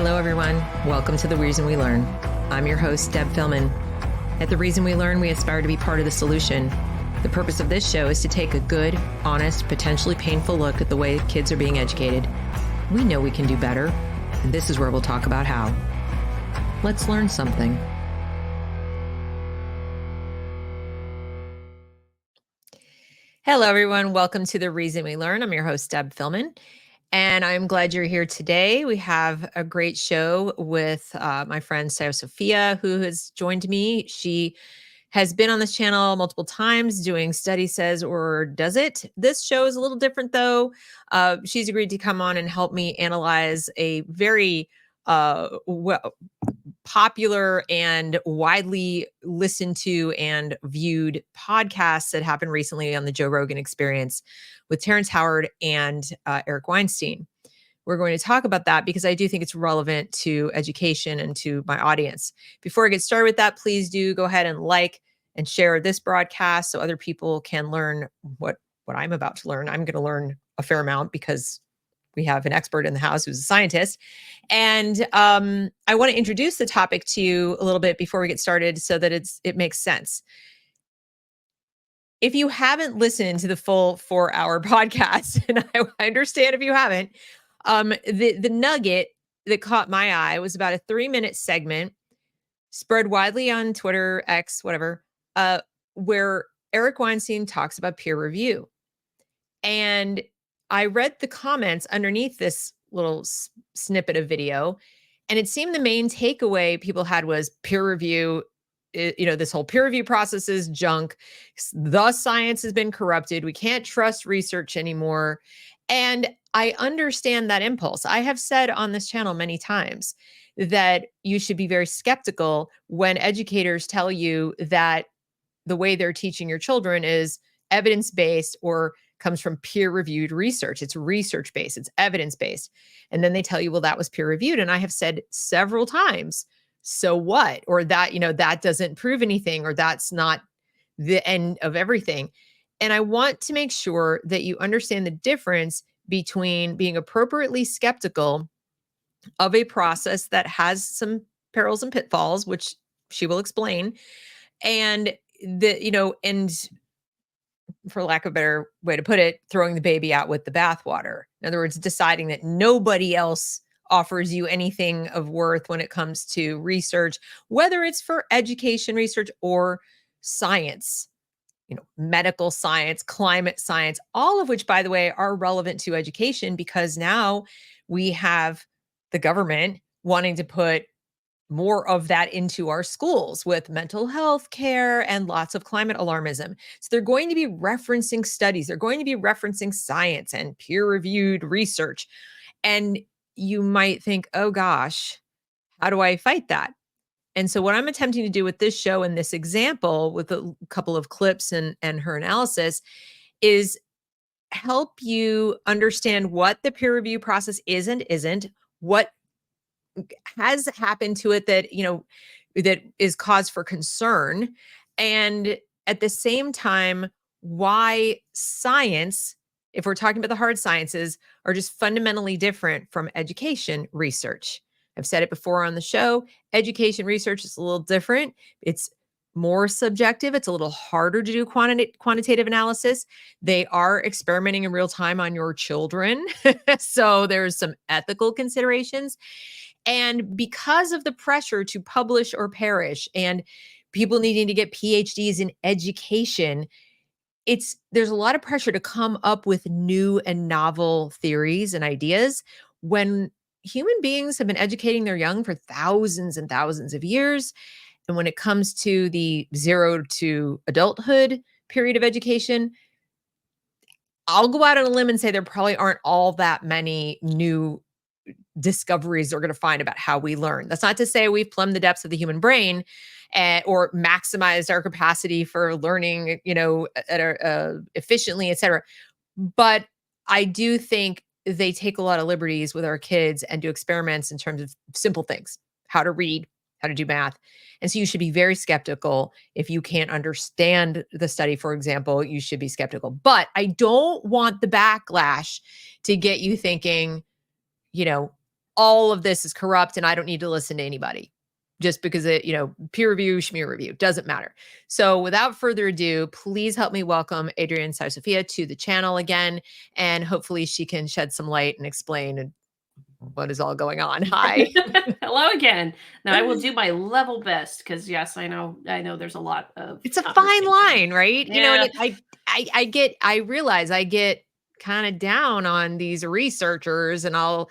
Hello, everyone. Welcome to The Reason We Learn. I'm your host, Deb Philman. At The Reason We Learn, we aspire to be part of the solution. The purpose of this show is to take a good, honest, potentially painful look at the way kids are being educated. We know we can do better, and this is where we'll talk about how. Let's learn something. Hello, everyone. Welcome to The Reason We Learn. I'm your host, Deb Philman. And I'm glad you're here today. We have a great show with my friend ScioScophia, who has joined me. She has been on this channel multiple times doing Study Says or Does It. This show is a little different, though. She's agreed to come on and help me analyze a very popular and widely listened to and viewed podcasts that happened recently on the Joe Rogan Experience with Terrence Howard and Eric Weinstein. We're going to talk about that because I do think it's relevant to education and to my audience. Before I get started with that, please do go ahead and like and share this broadcast so other people can learn what I'm about to learn. I'm going to learn a fair amount because we have an expert in the house who's a scientist. And I want to introduce the topic to you a little bit before we get started so that it makes sense. If you haven't listened to the full 4-hour podcast, and I understand if you haven't, the nugget that caught my eye was about a 3-minute segment spread widely on Twitter, X, whatever, where Eric Weinstein talks about peer review. And I read the comments underneath this little snippet of video, and it seemed the main takeaway people had was peer review. This whole peer review process is junk. The science has been corrupted. We can't trust research anymore. And I understand that impulse. I have said on this channel many times that you should be very skeptical when educators tell you that the way they're teaching your children is evidence-based or comes from peer-reviewed research. It's research-based, it's evidence-based. And then they tell you, well, that was peer-reviewed. And I have said several times, so what? Or that, that doesn't prove anything, or that's not the end of everything. And I want to make sure that you understand the difference between being appropriately skeptical of a process that has some perils and pitfalls, which she will explain, and for lack of a better way to put it, throwing the baby out with the bathwater. In other words, deciding that nobody else offers you anything of worth when it comes to research, whether it's for education research or science, medical science, climate science, all of which, by the way, are relevant to education because now we have the government wanting to put more of that into our schools with mental health care and lots of climate alarmism. So they're going to be referencing studies. They're going to be referencing science and peer-reviewed research. And you might think, oh gosh, how do I fight that? And so what I'm attempting to do with this show and this example with a couple of clips and her analysis is help you understand what the peer review process is and isn't, what has happened to it that, that is cause for concern. And at the same time, why science, if we're talking about the hard sciences, are just fundamentally different from education research. I've said it before on the show, education research is a little different. It's more subjective. It's a little harder to do quantitative analysis. They are experimenting in real time on your children. So there's some ethical considerations. And because of the pressure to publish or perish and people needing to get PhDs in education, there's a lot of pressure to come up with new and novel theories and ideas when human beings have been educating their young for thousands and thousands of years. And when it comes to the 0 to adulthood period of education, I'll go out on a limb and say there probably aren't all that many new discoveries they're going to find about how we learn. That's not to say we've plumbed the depths of the human brain or maximized our capacity for learning, efficiently, et cetera. But I do think they take a lot of liberties with our kids and do experiments in terms of simple things, how to read, how to do math. And so you should be very skeptical. If you can't understand the study, for example, you should be skeptical. But I don't want the backlash to get you thinking, all of this is corrupt and I don't need to listen to anybody just because it, peer review, schmear review, doesn't matter. So without further ado, please help me welcome Adrienne ScioScophia to the channel again. And hopefully she can shed some light and explain what is all going on. Hi. Hello again. Now I will do my level best because yes, I know there's a lot of It's a fine line, right? Yeah. And I realize I get kind of down on these researchers and I'll,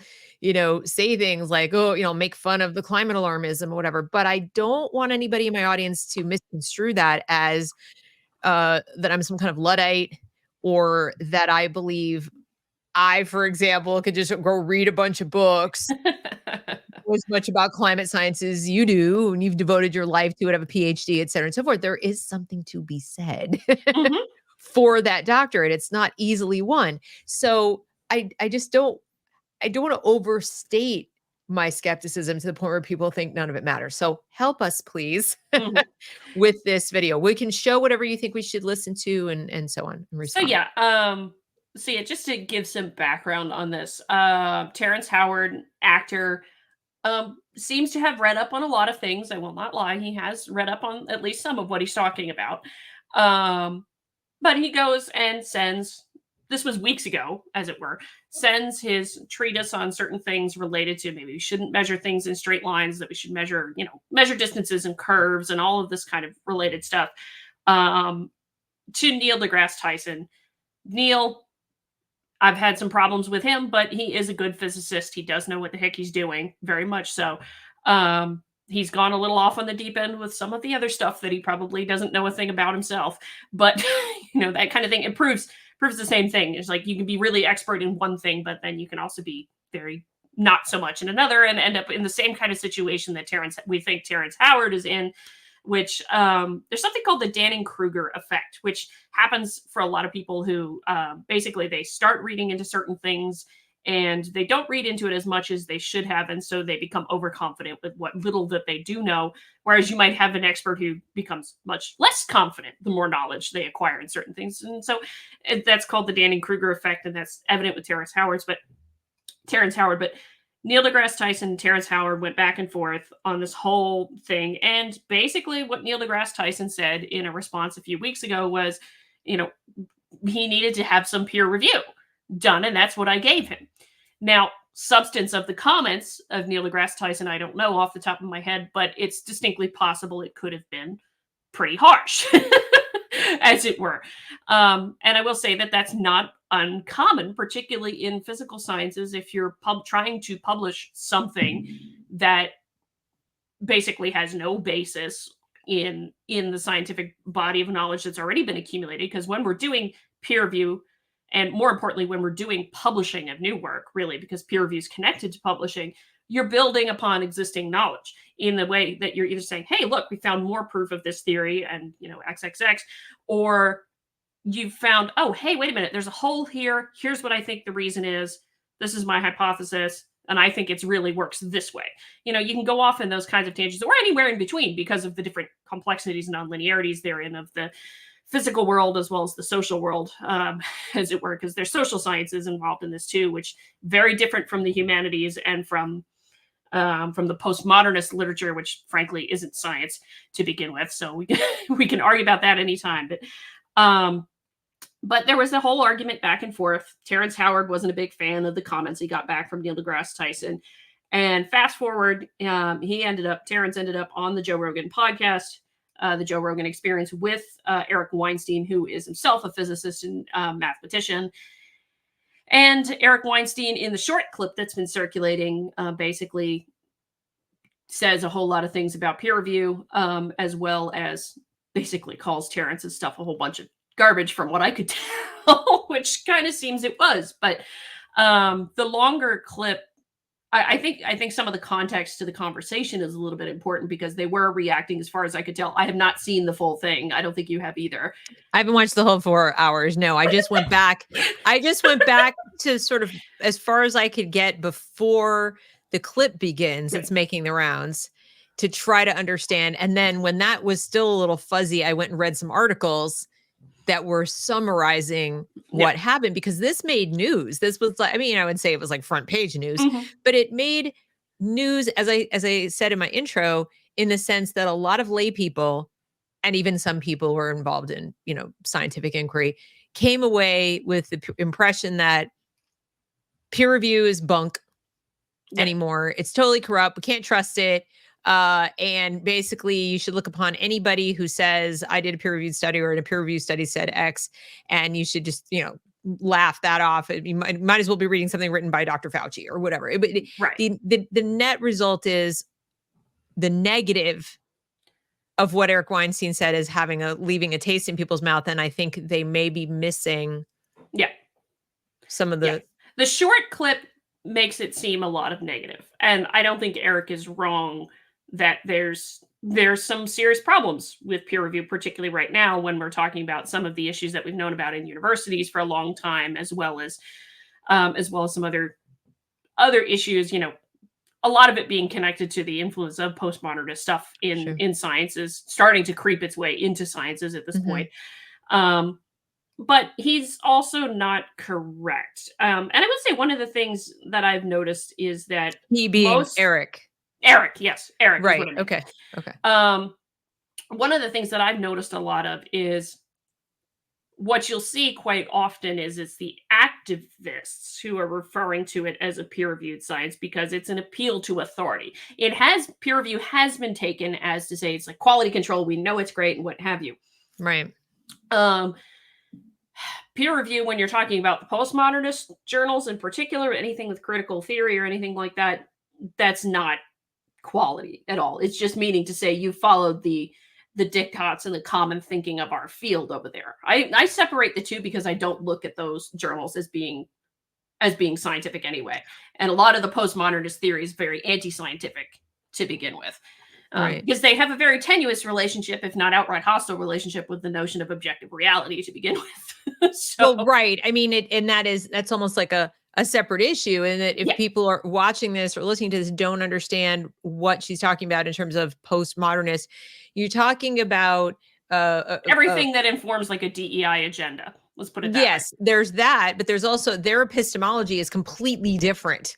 say things like, oh, make fun of the climate alarmism or whatever. But I don't want anybody in my audience to misconstrue that as that I'm some kind of Luddite or that I believe I, for example, could just go read a bunch of books as much about climate science as you do, and you've devoted your life to it, have a PhD, et cetera, and so forth. There is something to be said Mhm. for that doctorate. It's not easily won. So I just I don't want to overstate my skepticism to the point where people think none of it matters. So help us, please, Mhm. with this video. We can show whatever you think we should listen to and so on and So respond. yeah, just to give some background on this, Terrence Howard, actor, seems to have read up on a lot of things. I will not lie, he has read up on at least some of what he's talking about. Um, but he goes and sends, this was weeks ago, as it were, sends his treatise on certain things related to maybe we shouldn't measure things in straight lines, that we should measure, measure distances and curves and all of this kind of related stuff, um, to Neil deGrasse Tyson. Neil, I've had some problems with him, but he is a good physicist. He does know what the heck he's doing, very much so. He's gone a little off on the deep end with some of the other stuff that he probably doesn't know a thing about himself. But that kind of thing. It proves the same thing. It's like you can be really expert in one thing, but then you can also be very not so much in another and end up in the same kind of situation that we think Terrence Howard is in, which there's something called the Dunning-Kruger effect, which happens for a lot of people who basically they start reading into certain things and they don't read into it as much as they should have. And so they become overconfident with what little that they do know. Whereas you might have an expert who becomes much less confident the more knowledge they acquire in certain things. And so that's called the Dunning-Kruger effect. And that's evident with Terrence Howard. But Neil deGrasse Tyson and Terrence Howard went back and forth on this whole thing. And basically, what Neil deGrasse Tyson said in a response a few weeks ago was, he needed to have some peer review done. And that's what I gave him. Now, substance of the comments of Neil deGrasse Tyson, I don't know off the top of my head, but it's distinctly possible it could have been pretty harsh, as it were. And I will say that that's not uncommon, particularly in physical sciences. If you're trying to publish something that basically has no basis in the scientific body of knowledge that's already been accumulated, because when we're doing peer review, and more importantly, when we're doing publishing of new work, really, because peer review is connected to publishing, you're building upon existing knowledge in the way that you're either saying, hey, look, we found more proof of this theory and, XXX, or you've found, oh, hey, wait a minute, there's a hole here. Here's what I think the reason is. This is my hypothesis. And I think it really works this way. You can go off in those kinds of tangents or anywhere in between because of the different complexities and nonlinearities therein of the physical world as well as the social world, as it were, because there's social sciences involved in this too, which very different from the humanities and from the postmodernist literature, which frankly isn't science to begin with. So we can argue about that anytime. But there was a whole argument back and forth. Terrence Howard wasn't a big fan of the comments he got back from Neil deGrasse Tyson. And fast forward, Terrence ended up on the Joe Rogan podcast, the Joe Rogan Experience, with Eric Weinstein, who is himself a physicist and mathematician. And Eric Weinstein, in the short clip that's been circulating, basically says a whole lot of things about peer review, as well as basically calls Terrence's stuff a whole bunch of garbage from what I could tell, which kind of seems it was. But the longer clip, I think some of the context to the conversation is a little bit important because they were reacting, as far as I could tell. I have not seen the full thing. I don't think you have either. I haven't watched the whole 4 hours. No, I just went back. I just went back to sort of as far as I could get before the clip begins. It's making the rounds to try to understand. And then when that was still a little fuzzy, I went and read some articles that were summarizing Yeah. what happened, because this made news. This was like, I mean, I would say it was like front page news, Mhm. but it made news, as I said in my intro, in the sense that a lot of lay people and even some people who are involved in, scientific inquiry, came away with the impression that peer review is bunk Yeah. anymore. It's totally corrupt. We can't trust it. And basically, you should look upon anybody who says, I did a peer reviewed study or a peer reviewed study said X, and you should just, laugh that off. You might as well be reading something written by Dr. Fauci or whatever. Right. The net result is the negative of what Eric Weinstein said is leaving a taste in people's mouth. And I think they may be missing Yeah. some of Yeah. the The short clip makes it seem a lot of negative, and I don't think Eric is wrong that there's some serious problems with peer review, particularly right now when we're talking about some of the issues that we've known about in universities for a long time, as well as some other issues. A lot of it being connected to the influence of postmodernist stuff in Sure. in science is starting to creep its way into sciences at this Mhm. point. Um, but he's also not correct. And I would say one of the things that I've noticed is that He being most Eric. Eric, yes, Eric is what Right. I mean. Okay. Okay. Um, one of the things that I've noticed a lot of is what you'll see quite often is it's the activists who are referring to it as a peer-reviewed science because it's an appeal to authority. Peer review has been taken as to say it's like quality control. We know it's great and what have you. Right. Um, Peer review, when you're talking about the postmodernist journals in particular, anything with critical theory or anything like that, that's not quality at all. It's just meaning to say you followed the diktats and the common thinking of our field over there. I separate the two because I don't look at those journals as being scientific anyway. And a lot of the postmodernist theory is very anti-scientific to begin with. Right. Because they have a very tenuous relationship, if not outright hostile relationship, with the notion of objective reality to begin with. Well, right. I mean, that's almost like a separate issue. And that if Yeah, people are watching this or listening to this don't understand what she's talking about in terms of postmodernist, you're talking about everything that informs like a DEI agenda. Let's put it that way. yes, there's that, but there's also their epistemology is completely different.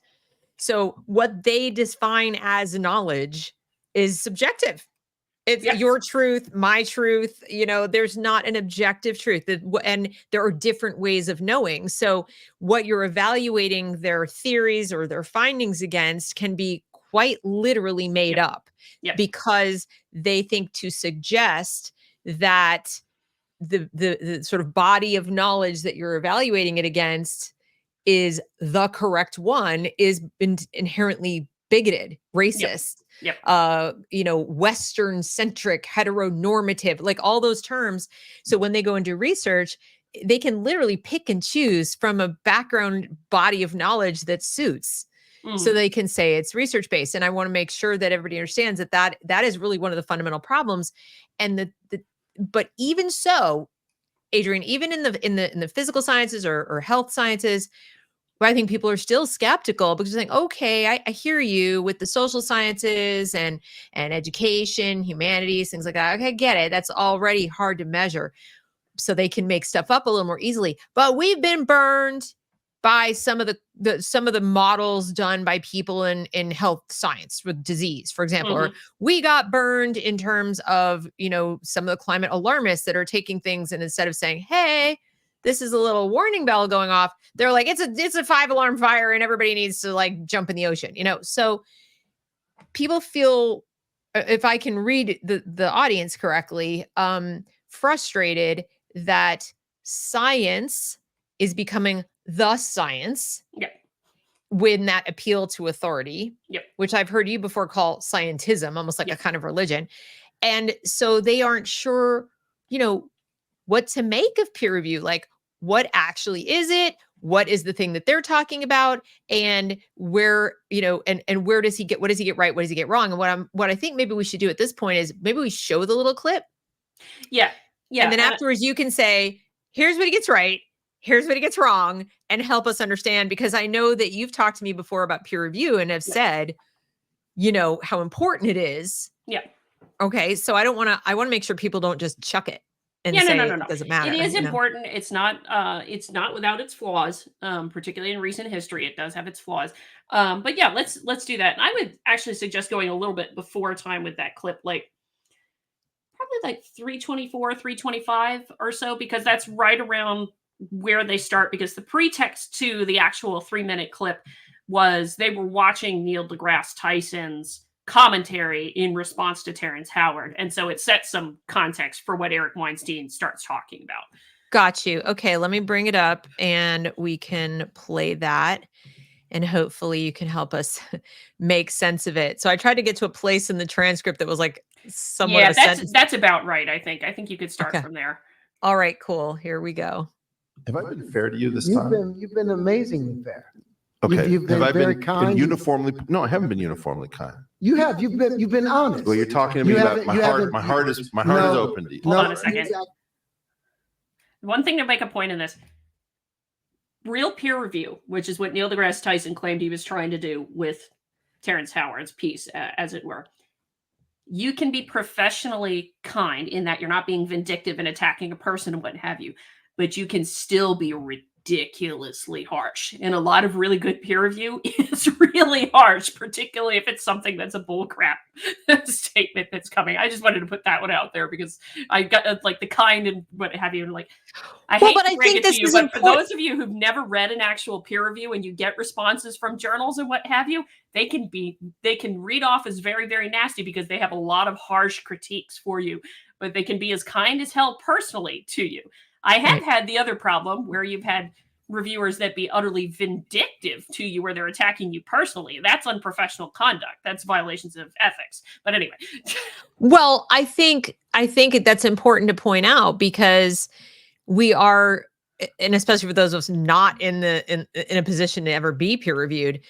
So what they define as knowledge is subjective. It's Yeah, your truth, my truth. There's not an objective truth. And there are different ways of knowing. So, what you're evaluating their theories or their findings against can be quite literally made yeah, up yeah, because they think to suggest that the sort of body of knowledge that you're evaluating it against is the correct one is inherently bigoted, yep, racist, yep, Western centric, heteronormative, like all those terms. So when they go and do research, they can literally pick and choose from a background body of knowledge that suits. So mhm, they can say it's research based. And I want to make sure that everybody understands that is really one of the fundamental problems. And but even so, Adrian, even in the physical sciences or health sciences, where I think people are still skeptical because they're like, okay, I hear you with the social sciences and education, humanities, things like that. Okay, I get it. That's already hard to measure. So they can make stuff up a little more easily. But we've been burned by some of the models done by people in health science with disease, for example, or mhm, we got burned in terms of some of the climate alarmists that are taking things and instead of saying, hey, this is a little warning bell going off, they're like, it's a 5 alarm fire and everybody needs to like jump in the ocean. So people feel, if I can read the audience correctly, frustrated that science is becoming the science yep, when that appeal to authority, yep, which I've heard you before call scientism, almost like a yep, kind of religion. And so they aren't sure, you know, what to make of peer review. Like, what actually is it? What is the thing that they're talking about? And where, and where does he get, what does he get right? What does he get wrong? And what I think maybe we should do at this point is maybe we show the little clip. yeah, And yeah, then and afterwards you can say, here's what he gets right. Here's what he gets wrong, and help us understand, because I know that you've talked to me before about peer review and have yeah, said, how important it is. yeah. Okay. So I want to make sure people don't just chuck it. and Yeah, no, no, say no, it no. doesn't It matter, is important. It's not without its flaws, particularly in recent history. It does have its flaws. But yeah, let's do that. And I would actually suggest going a little bit before time with that clip, like probably like 324, 325 or so, because that's right around where they start. Because the pretext to the actual 3-minute clip was they were watching Neil deGrasse Tyson's commentary in response to Terrence Howard. And so it sets some context for what Eric Weinstein starts talking about. Got you. Okay, let me bring it up and we can play that. And hopefully you can help us make sense of it. So I tried to get to a place in the transcript that was like somewhat of Yeah, a sentence. that's about right, I think. I think you could start Okay. from there. All right, cool. Here we go. Have I been fair to you this You've time? been amazingly fair. Okay. You've been Have I very been kind. uniformly? No, I haven't been uniformly kind. You have. You've been honest. Well, you're talking to me You about haven't- my you heart. haven't- My heart is No. open to you. Hold No, on a second. One thing to make a point in this. Real peer review, which is what Neil deGrasse Tyson claimed he was trying to do with Terrence Howard's piece, as it were. You can be professionally kind in that you're not being vindictive and attacking a person and what have you, but you can still be ridiculously harsh. And a lot of really good peer review is really harsh, particularly if it's something that's a bullcrap statement that's coming. I just wanted to put that one out there because I got like the kind and what have you, and like I hate But to I bring think it to this you, is but for important. those of you who've never read an actual peer review and you get responses from journals and what have you, they can read off as very, very nasty because they have a lot of harsh critiques for you, but they can be as kind as hell personally to you. I have Right. had the other problem where you've had reviewers that be utterly vindictive to you where they're attacking you personally. That's unprofessional conduct. That's violations of ethics. But anyway. Well, I think that's important to point out because we are, and especially for those of us not in a position to ever be peer reviewed,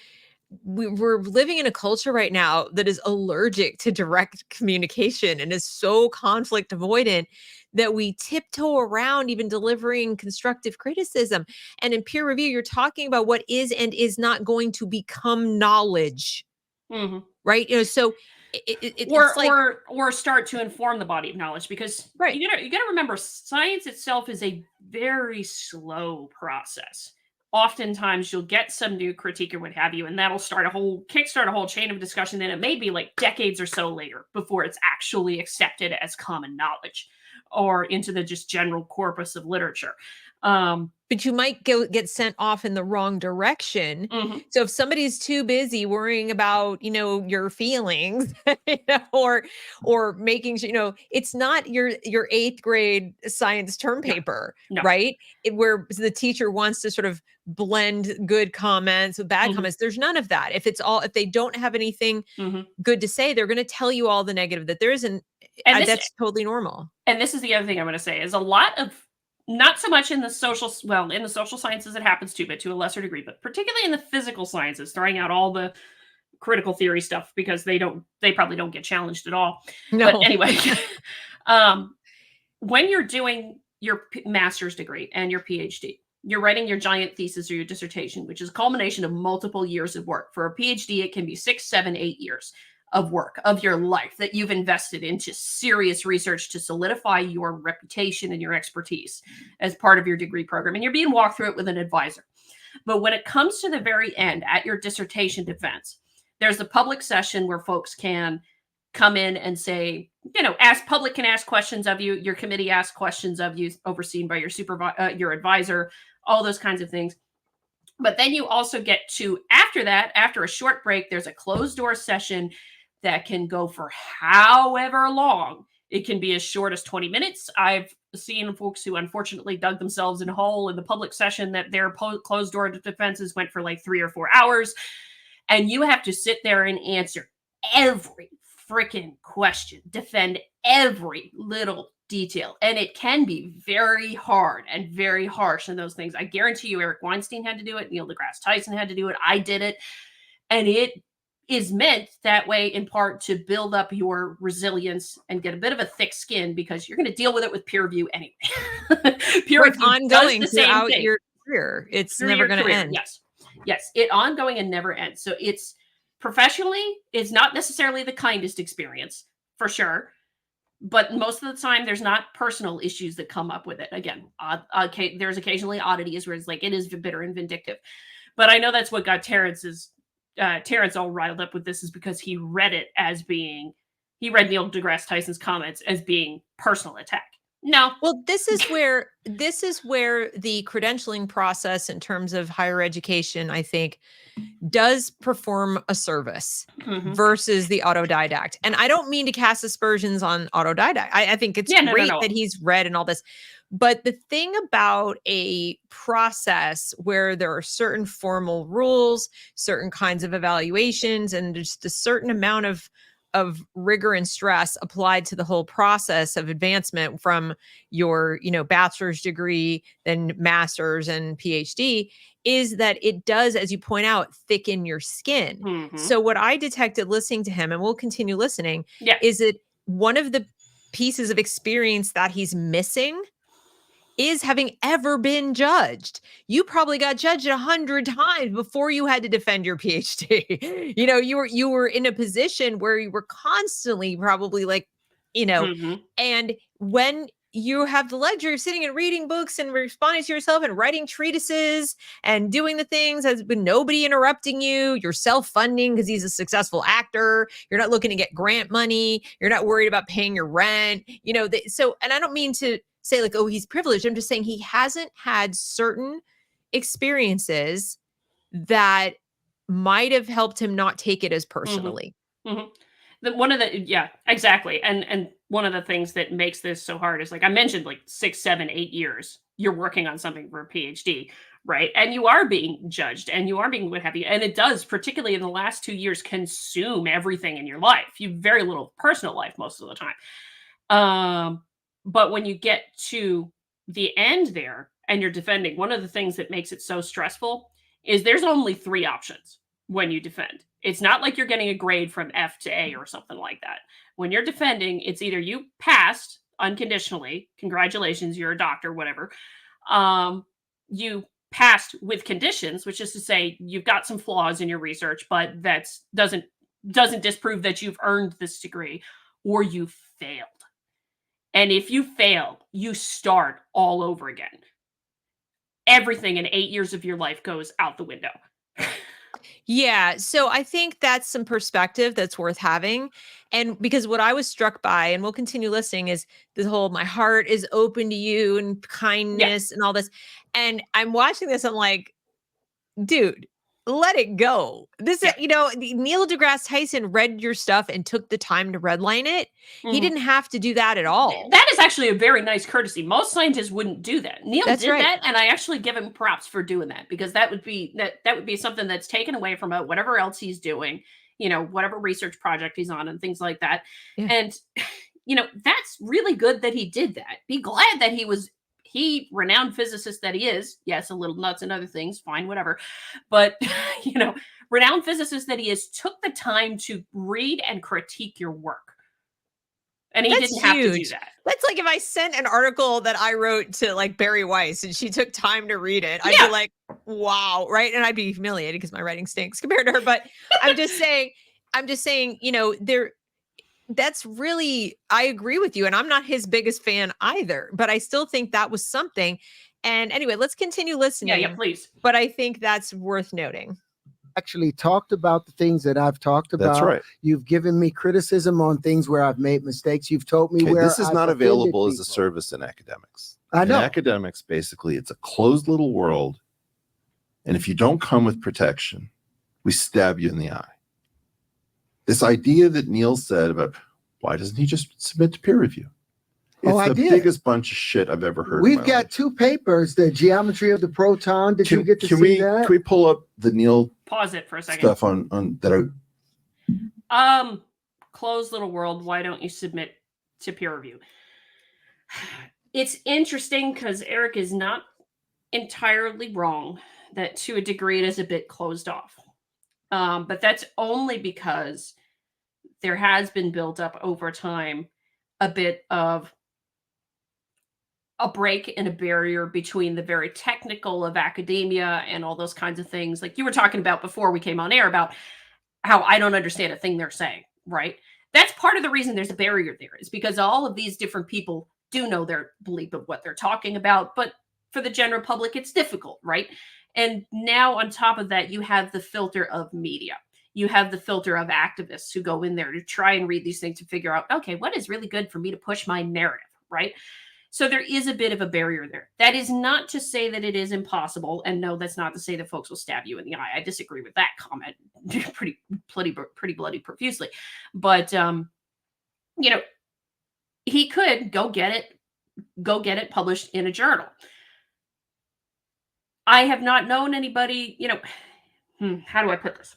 we're living in a culture right now that is allergic to direct communication and is so conflict avoidant that we tiptoe around even delivering constructive criticism. And in peer review, you're talking about what is and is not going to become knowledge, Mhm. right? So it's like, or start to inform the body of knowledge, because right. you gotta remember science itself is a very slow process. Oftentimes you'll get some new critique or what have you, and that'll kickstart a whole chain of discussion. Then it may be like decades or so later before it's actually accepted as common knowledge or into the just general corpus of literature. But you might get sent off in the wrong direction. Mhm. So if somebody's too busy worrying about, your feelings, or making sure, it's not your 8th grade science term No, paper, no. right? Where the teacher wants to sort of blend good comments with bad Mhm. comments. There's none of that. If they don't have anything Mhm. good to say, they're going to tell you all the negative that there isn't. And this That's totally normal. And this is the other thing I'm going to say is a lot of, not so much in the in the social sciences it happens too, but to a lesser degree, but particularly in the physical sciences, throwing out all the critical theory stuff because they probably don't get challenged at all. But No. anyway, um, when you're doing your master's degree and your PhD, you're writing your giant thesis or your dissertation, which is a culmination of multiple years of work. For a PhD, it can be 6, 7, 8 years of work of your life that you've invested into serious research to solidify your reputation and your expertise as part of your degree program. And you're being walked through it with an advisor. But when it comes to the very end at your dissertation defense, there's a public session where folks can come in and say, public can ask questions of you, your committee asks questions of you, overseen by your advisor, all those kinds of things. But then you also get to, after a short break, there's a closed door session that can go for however long. It can be as short as 20 minutes. I've seen folks who unfortunately dug themselves in a hole in the public session that their closed door defenses went for like 3 or 4 hours. And you have to sit there and answer every freaking question, defend every little detail. And it can be very hard and very harsh in those things. I guarantee you Eric Weinstein had to do it. Neil deGrasse Tyson had to do it. I did it. And it is meant that way in part to build up your resilience and get a bit of a thick skin because you're going to deal with it with peer review anyway. Peer It's review ongoing does the same throughout thing your career. It's through never your going to career. end. Yes, it ongoing and never ends. So it's professionally, it's not necessarily the kindest experience for sure, but most of the time there's not personal issues that come up with it. Again, okay, there's occasionally oddities where it's like it is bitter and vindictive. But I know that's what got Terrence all riled up with this, is because he read it as being, he read Neil deGrasse Tyson's comments as being personal attack. No. Well, this is where the credentialing process in terms of higher education, I think, does perform a service versus the autodidact. And I don't mean to cast aspersions on autodidact. I think it's great that he's read and all this. But the thing about a process where there are certain formal rules, certain kinds of evaluations, and just a certain amount of rigor and stress applied to the whole process of advancement from your, bachelor's degree, then master's and PhD, is that it does, as you point out, thicken your skin. So what I detected listening to him, and we'll continue listening, is that one of the pieces of experience that he's missing is having ever been judged. You probably got judged 100 times before you had to defend your PhD. You were in a position where you were constantly probably like, and when you have the luxury of sitting and reading books and responding to yourself and writing treatises and doing the things with nobody interrupting you, you're self-funding because he's a successful actor. You're not looking to get grant money. You're not worried about paying your rent, and I don't mean to say like, oh, he's privileged. I'm just saying he hasn't had certain experiences that might have helped him not take it as personally. Exactly. And one of the things that makes this so hard is, like I mentioned, like 6, 7, 8 years, you're working on something for a PhD, right? And you are being judged and you are being what have you. And it does, particularly in the last 2 years, consume everything in your life. You have very little personal life most of the time. But when you get to the end there and you're defending, one of the things that makes it so stressful is there's only 3 options when you defend. It's not like you're getting a grade from F to A or something like that. When you're defending, it's either you passed unconditionally, congratulations, you're a doctor, whatever. You passed with conditions, which is to say you've got some flaws in your research, but that doesn't disprove that you've earned this degree, or you failed. And if you fail, you start all over again. Everything in 8 years of your life goes out the window. Yeah. So I think that's some perspective that's worth having. And because what I was struck by, and we'll continue listening, is this whole my heart is open to you and kindness and all this. And I'm watching this, I'm like, dude, let it go. This is, Neil deGrasse Tyson read your stuff and took the time to redline it. He didn't have to do that at all. That is actually a very nice courtesy. Most scientists wouldn't do that. Neil did that, and I actually give him props for doing that, because that would be something that's taken away from whatever else he's doing, whatever research project he's on and things like that. Yeah. And that's really good that he did that. Be glad that he renowned physicist that he is. Yes, a little nuts and other things, fine, whatever. But, renowned physicist that he is, took the time to read and critique your work. And he didn't have to do that. That's like if I sent an article that I wrote to like Barry Weiss and she took time to read it, I'd be like, wow, right? And I'd be humiliated because my writing stinks compared to her. But I'm just saying, that's really, I agree with you. And I'm not his biggest fan either, but I still think that was something. And anyway, let's continue listening. Yeah, please. But I think that's worth noting. Actually talked about the things that I've talked about. That's right. You've given me criticism on things where I've made mistakes. You've told me where this is I've not available as people. a service in academics. I know. In academics, basically, it's a closed little world. And if you don't come with protection, we stab you in the eye. This idea that Neil said about why doesn't he just submit to peer review? It's the biggest bunch of shit I've ever heard. We've got 2 papers, the geometry of the proton. Did you get to see that? Can we pull up the Neil pause it for a second stuff on that? Closed little world. Why don't you submit to peer review? It's interesting because Eric is not entirely wrong that to a degree it is a bit closed off. But that's only because there has been built up over time a bit of a break and a barrier between the very technical of academia and all those kinds of things. Like you were talking about before we came on air about how I don't understand a thing they're saying, right? that's part of the reason there's a barrier there, is because all of these different people do know their belief of what they're talking about, but for the general public, it's difficult, right? And now on top of that, you have the filter of media. You have the filter of activists who go in there to try and read these things to figure out, okay, what is really good for me to push my narrative, right? So there is a bit of a barrier there. That is not to say that it is impossible. And no, that's not to say that folks will stab you in the eye. I disagree with that comment pretty bloody profusely. But, he could go get it published in a journal. I have not known anybody, how do I put this?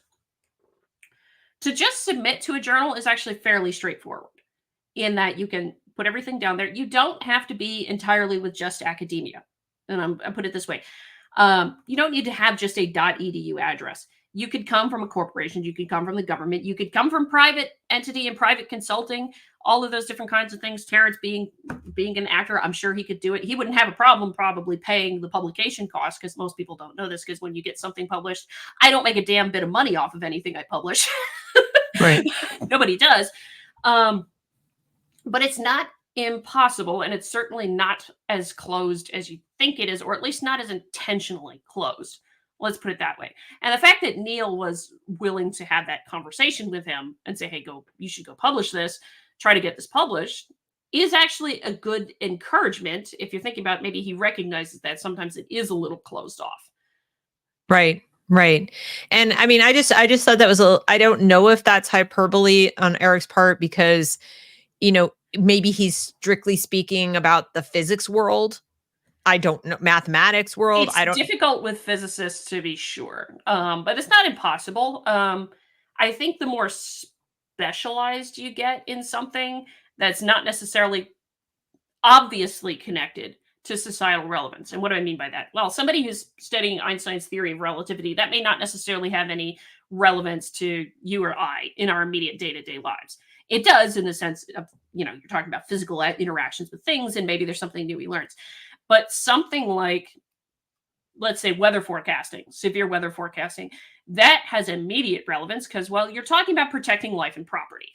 To just submit to a journal is actually fairly straightforward in that you can put everything down there. You don't have to be entirely with just academia. And I put it this way. You don't need to have just a .edu address. You could come from a corporation. You could come from the government. You could come from private entity and private consulting, all of those different kinds of things. Terrence being an actor, I'm sure he could do it. He wouldn't have a problem probably paying the publication cost, because most people don't know this, because when you get something published, I don't make a damn bit of money off of anything I publish. Right. Nobody does. But it's not impossible, and it's certainly not as closed as you think it is, or at least not as intentionally closed. Let's put it that way. And the fact that Neil was willing to have that conversation with him and say, hey, you should go publish this, try to get this published, is actually a good encouragement. If you're thinking about, maybe he recognizes that sometimes it is a little closed off. Right. Right. And I mean, I just thought that was I don't know if that's hyperbole on Eric's part, because, maybe he's strictly speaking about the physics world. I don't know, mathematics world. It's difficult with physicists, to be sure. But it's not impossible. I think the more specialized you get in something that's not necessarily obviously connected to societal relevance. And what do I mean by that? Well, somebody who's studying Einstein's theory of relativity, that may not necessarily have any relevance to you or I in our immediate day-to-day lives. It does, in the sense of, you're talking about physical interactions with things, and maybe there's something new he learns. But something like, let's say, weather forecasting, severe weather forecasting, that has immediate relevance because, well, you're talking about protecting life and property.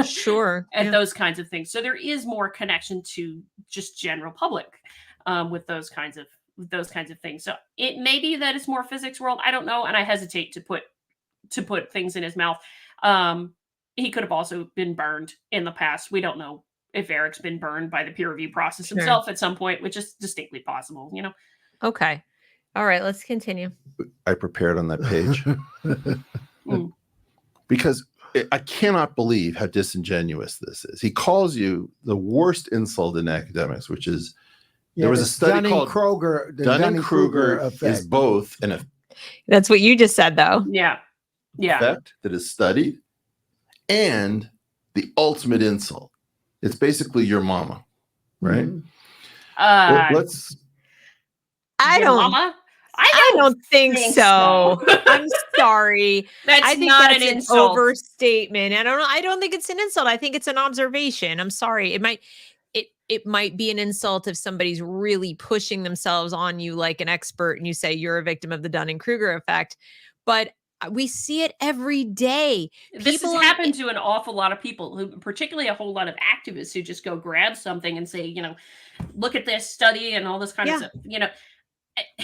Sure. And those kinds of things. So there is more connection to just general public with those kinds of things. So it may be that it's more physics world. I don't know. And I hesitate to put things in his mouth. He could have also been burned in the past. We don't know if Eric's been burned by the peer review process himself at some point, which is distinctly possible, Okay. All right, let's continue. I prepared on that page because I cannot believe how disingenuous this is. He calls you the worst insult in academics, which is there was a study called Dunning-Kruger effect. is both That's what you just said, though. Yeah. effect that is studied and the ultimate insult. It's basically your mama, right? Let's. I don't think so. I'm sorry. I think that's an insult. Overstatement. I don't think it's an insult. I think it's an observation. I'm sorry. It might be an insult if somebody's really pushing themselves on you like an expert and you say you're a victim of the Dunning-Kruger effect. But we see it every day. This has happened to an awful lot of people, who, particularly a whole lot of activists, who just go grab something and say, look at this study and all this kind of stuff.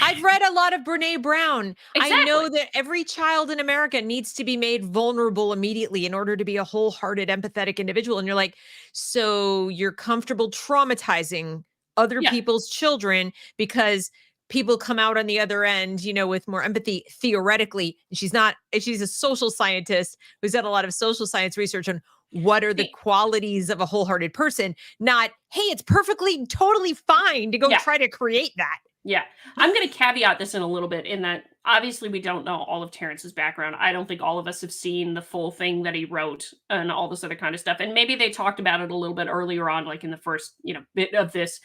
I've read a lot of Brene Brown. Exactly. I know that every child in America needs to be made vulnerable immediately in order to be a wholehearted, empathetic individual. And you're like, so you're comfortable traumatizing other people's children because people come out on the other end, with more empathy, theoretically. She's a social scientist who's done a lot of social science research on what are the qualities of a wholehearted person, not, hey, it's perfectly, totally fine to go try to create that. Yeah. I'm going to caveat this in a little bit, in that obviously we don't know all of Terrence's background. I don't think all of us have seen the full thing that he wrote and all this other kind of stuff. And maybe they talked about it a little bit earlier on, like in the first, bit of this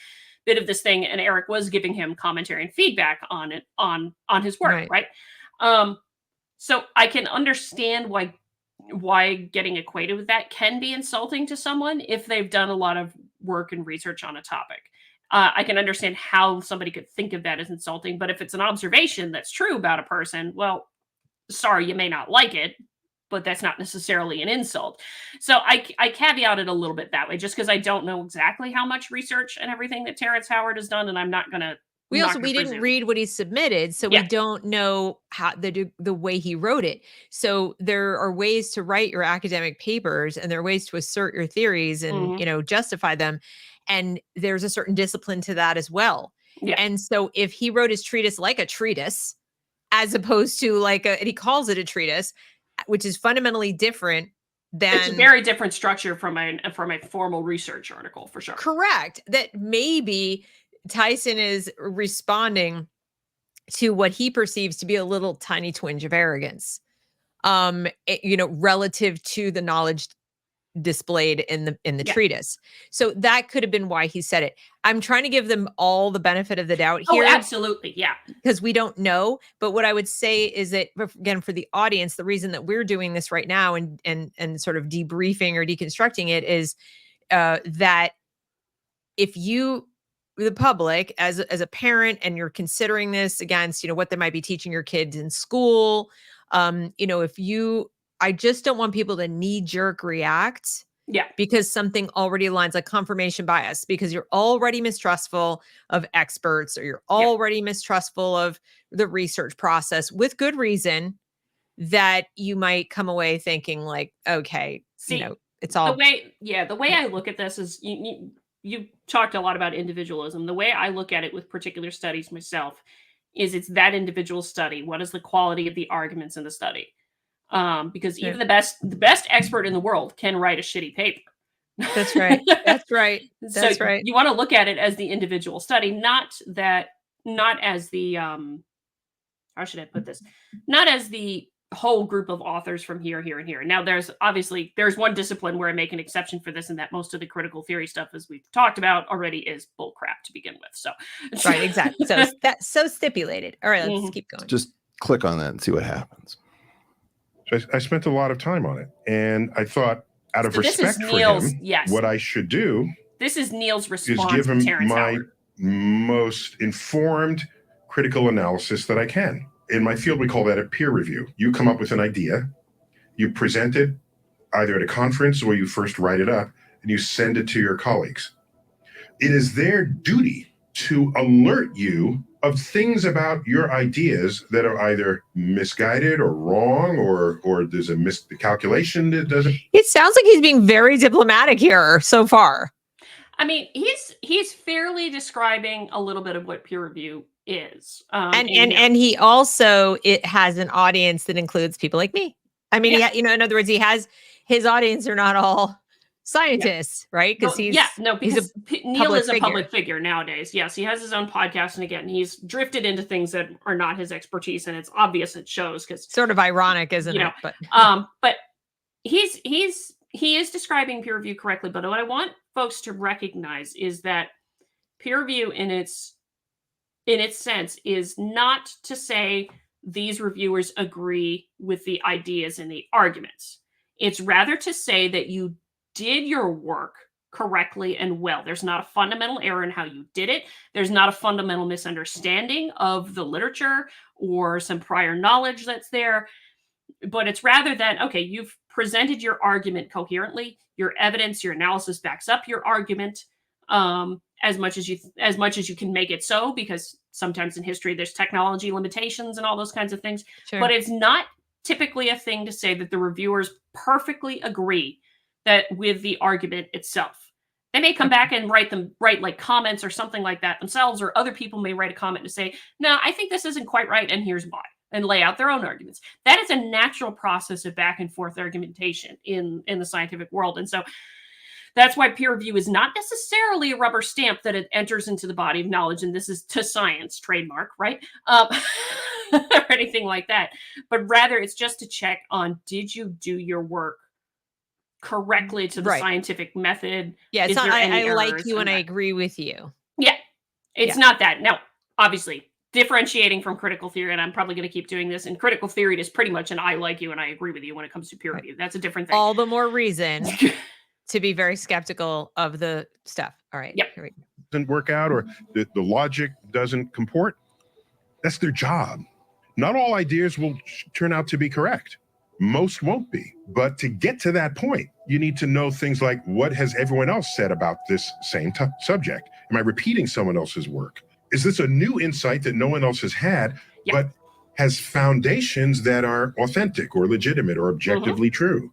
thing. And Eric was giving him commentary and feedback on it, on his work. Right. So I can understand why getting equated with that can be insulting to someone if they've done a lot of work and research on a topic. I can understand how somebody could think of that as insulting, but if it's an observation that's true about a person, well, sorry, you may not like it, but that's not necessarily an insult. So I caveat it a little bit that way, just because I don't know exactly how much research and everything that Terrence Howard has done, and I'm not gonna. We didn't read what he submitted, so we don't know how the way he wrote it. So there are ways to write your academic papers, and there are ways to assert your theories and justify them. And there's a certain discipline to that as well. Yeah. And so if he wrote his treatise like a treatise, as opposed to and he calls it a treatise, which is fundamentally different than, it's a very different structure from a formal research article, for sure. Correct. That maybe Tyson is responding to what he perceives to be a little tiny twinge of arrogance, relative to the knowledge displayed in the treatise. So that could have been why he said it. I'm trying to give them all the benefit of the doubt here. Oh, absolutely. Yeah. Because we don't know. But what I would say is that, again, for the audience, the reason that we're doing this right now and sort of debriefing or deconstructing it is that if you, the public, as a parent, and you're considering this against, what they might be teaching your kids in school, I just don't want people to knee-jerk react. Yeah. Because something already aligns, like confirmation bias, because you're already mistrustful of experts, or you're already mistrustful of the research process with good reason, that you might come away thinking like, okay, it's all the way I look at this is you talked a lot about individualism. The way I look at it with particular studies myself is it's that individual study. What is the quality of the arguments in the study? Because even the best expert in the world can write a shitty paper. That's right. That's right. That's right. You want to look at it as the individual study, not as the how should I put this? Not as the whole group of authors from here, here, and here. Now, there's one discipline where I make an exception for this, and that most of the critical theory stuff, as we've talked about already, is bullcrap to begin with. So, right, exactly. So that's so stipulated. All right, let's keep going. Just click on that and see what happens. So I spent a lot of time on it, and I thought, out of respect for him, what I should do. This is Neil's response is give him to Terrence my Howard. Most informed critical analysis that I can. In my field, we call that a peer review. You come up with an idea, you present it either at a conference or you first write it up, and you send it to your colleagues. It is their duty to alert you of things about your ideas that are either misguided or wrong, or there's a miscalculation that doesn't. It sounds like he's being very diplomatic here so far. I mean, he's fairly describing a little bit of what peer review is. And he also, it has an audience that includes people like me. I mean, in other words, his audience are not all scientists, right? Because Neil is a public figure nowadays. Yes, he has his own podcast, and again, he's drifted into things that are not his expertise, and it's obvious it shows. Because sort of ironic, isn't it? But he is describing peer review correctly. But what I want folks to recognize is that peer review, in its sense, is not to say these reviewers agree with the ideas and the arguments. It's rather to say that you did your work correctly and well. There's not a fundamental error in how you did it. There's not a fundamental misunderstanding of the literature or some prior knowledge that's there. But it's rather that, okay, you've presented your argument coherently. Your evidence, your analysis backs up your argument as much as you can make it so, because sometimes in history there's technology limitations and all those kinds of things. Sure. But it's not typically a thing to say that the reviewers perfectly agree that with the argument itself. They may come back and write like comments or something like that themselves, or other people may write a comment to say, no, I think this isn't quite right, and here's why, and lay out their own arguments. That is a natural process of back and forth argumentation in the scientific world. And so that's why peer review is not necessarily a rubber stamp that it enters into the body of knowledge, and this is to science trademark, right? Or anything like that. But rather, it's just to check on, did you do your work correctly to the scientific method? Yeah, it's not, I like you and I agree with you. Yeah, it's not that. Now, obviously, differentiating from critical theory, and I'm probably going to keep doing this, and critical theory is pretty much an I like you and I agree with you when it comes to peer review. That's a different thing. All the more reason to be very skeptical of the stuff. All right. Yep. Doesn't work out, or the logic doesn't comport. That's their job. Not all ideas will turn out to be correct. Most won't be. But to get to that point, you need to know things like, what has everyone else said about this same subject? Am I repeating someone else's work? Is this a new insight that no one else has had, but has foundations that are authentic or legitimate or objectively true?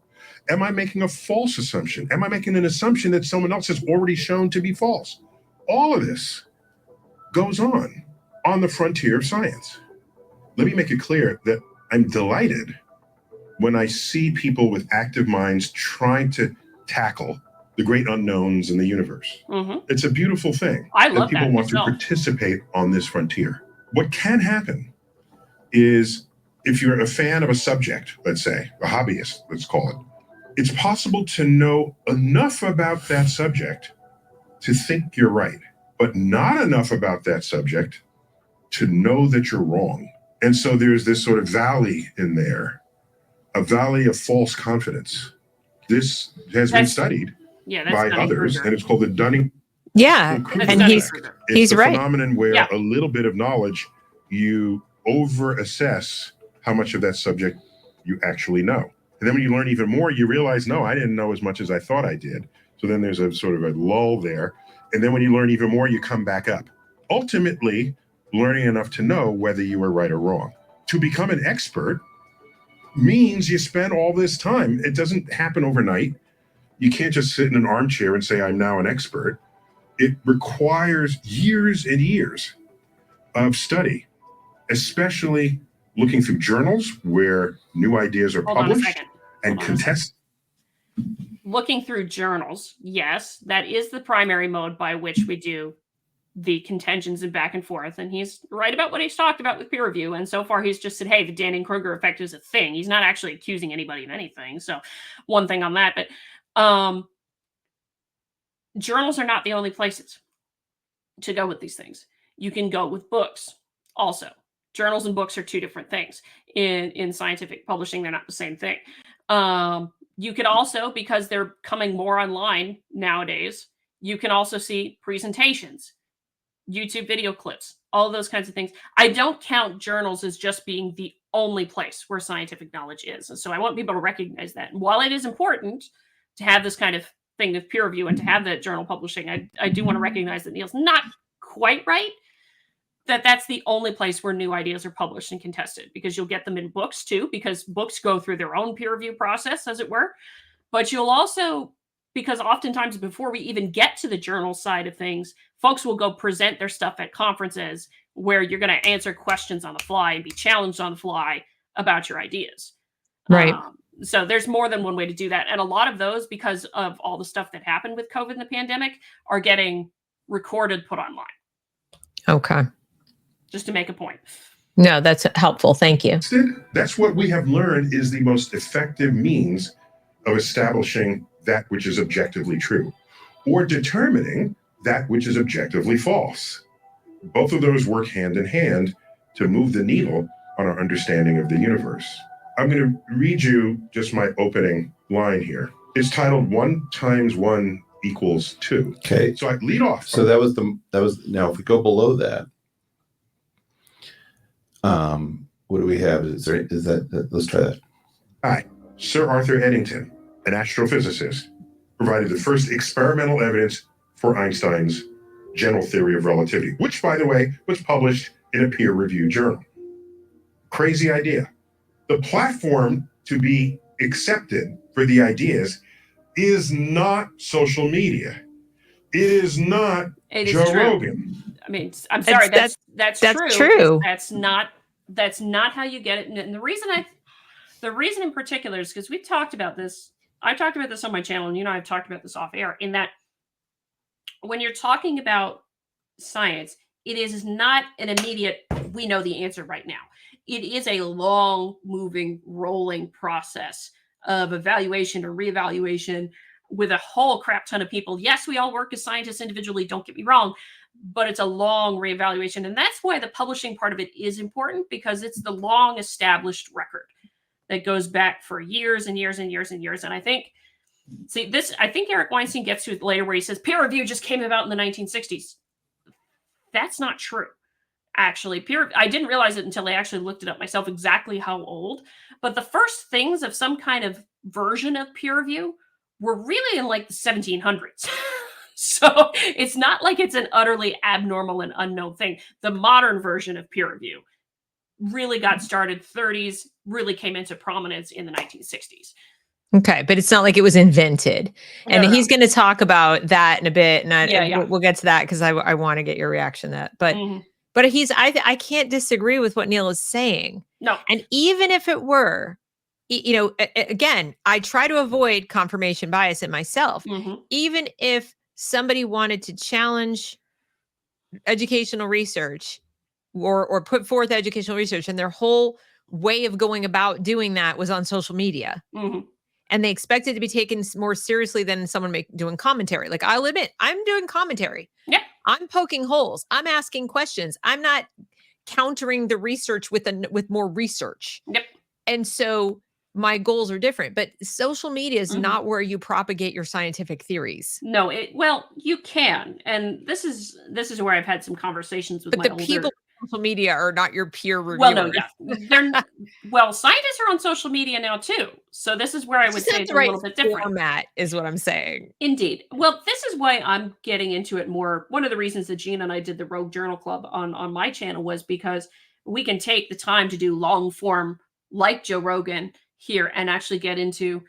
Am I making a false assumption? Am I making an assumption that someone else has already shown to be false? All of this goes on the frontier of science. Let me make it clear that I'm delighted when I see people with active minds trying to tackle the great unknowns in the universe. It's a beautiful thing. I love that people that want myself. to participate on this frontier. What can happen is, if you're a fan of a subject, let's say, a hobbyist, let's call it, it's possible to know enough about that subject to think you're right, but not enough about that subject to know that you're wrong. And so there's this sort of valley in there, a valley of false confidence. This has been studied by others, and it's called the Dunning-Kruger and effect. he's It's a right. phenomenon where a little bit of knowledge, you over-assess how much of that subject you actually know. And then when you learn even more, you realize, no, I didn't know as much as I thought I did. So then there's a sort of a lull there. And then when you learn even more, you come back up. Ultimately, learning enough to know whether you were right or wrong. To become an expert means you spend all this time. It doesn't happen overnight. You can't just sit in an armchair and say, I'm now an expert. It requires years and years of study, especially looking through journals where new ideas are published and contested. Looking through journals, yes, that is the primary mode by which we do the contentions and back and forth. And he's right about what he's talked about with peer review. And so far, he's just said, hey, the Dunning-Kruger effect is a thing. He's not actually accusing anybody of anything. So one thing on that. But journals are not the only places to go with these things. You can go with books also. Journals and books are two different things. In scientific publishing, they're not the same thing. You could also, because they're coming more online nowadays, you can also see presentations, YouTube video clips, all those kinds of things. I don't count journals as just being the only place where scientific knowledge is. And so I want people to recognize that. And while it is important to have this kind of thing of peer review and to have that journal publishing, I do want to recognize that Neil's not quite right, that that's the only place where new ideas are published and contested, because you'll get them in books too, because books go through their own peer review process, as it were. But you'll also, because oftentimes before we even get to the journal side of things, folks will go present their stuff at conferences where you're going to answer questions on the fly and be challenged on the fly about your ideas. Right. So there's more than one way to do that. And a lot of those, because of all the stuff that happened with COVID and the pandemic, are getting recorded, put online. Okay. Just to make a point. No, that's helpful. Thank you. That's what we have learned is the most effective means of establishing that which is objectively true, or determining that which is objectively false. Both of those work hand in hand to move the needle on our understanding of the universe. I'm going to read you just my opening line here. It's titled 1 × 1 = 2. Okay. So I lead off. So that was now if we go below that, what do we have? Is that let's try that. Hi, Sir Arthur Eddington, an astrophysicist, provided the first experimental evidence for Einstein's general theory of relativity, which, by the way, was published in a peer-reviewed journal. Crazy idea. The platform to be accepted for the ideas is not social media. It is not Joe Rogan. I mean, I'm sorry, that's true. True. That's not how you get it. And the reason in particular is because we've talked about this. I've talked about this on my channel, and I've talked about this off air, in that when you're talking about science, it is not an immediate, we know the answer right now. It is a long moving, rolling process of evaluation or reevaluation with a whole crap ton of people. Yes, we all work as scientists individually, don't get me wrong, but it's a long reevaluation. And that's why the publishing part of it is important, because it's the long established record that goes back for years and years and years and years. And I think Eric Weinstein gets to it later where he says peer review just came about in the 1960s. That's not true. actually. I didn't realize it until I actually looked it up myself exactly how old. But the first things of some kind of version of peer review were really in like the 1700s. So it's not like it's an utterly abnormal and unknown thing. The modern version of peer review really got started 30s, really came into prominence in the 1960s. Okay, but it's not like it was invented. And No, he's going to talk about that in a bit, and, Yeah, yeah. we'll get to that because I want to get your reaction to that. But Mhm. but I can't disagree with what Neil is saying. No. And even if it were, again, I try to avoid confirmation bias in myself. Mhm. Even if somebody wanted to challenge educational research or put forth educational research, and their whole way of going about doing that was on social media, Mhm. and they expect it to be taken more seriously than someone doing commentary. Like, I'll admit, I'm doing commentary. Yeah. I'm poking holes. I'm asking questions. I'm not countering the research with more research. Yep. And so my goals are different, but social media is Mhm. not where you propagate your scientific theories. No, well, you can. And this is where I've had some conversations with But my the older people on social media are not your peer reviewers. Well, no, yeah. Scientists are on social media now too. So this is where I It's would just say not it's the a right little bit different. format is what I'm saying. Indeed. Well, this is why I'm getting into it more. One of the reasons that Gina and I did the Rogue Journal Club on my channel was because we can take the time to do long form like Joe Rogan here and actually get into,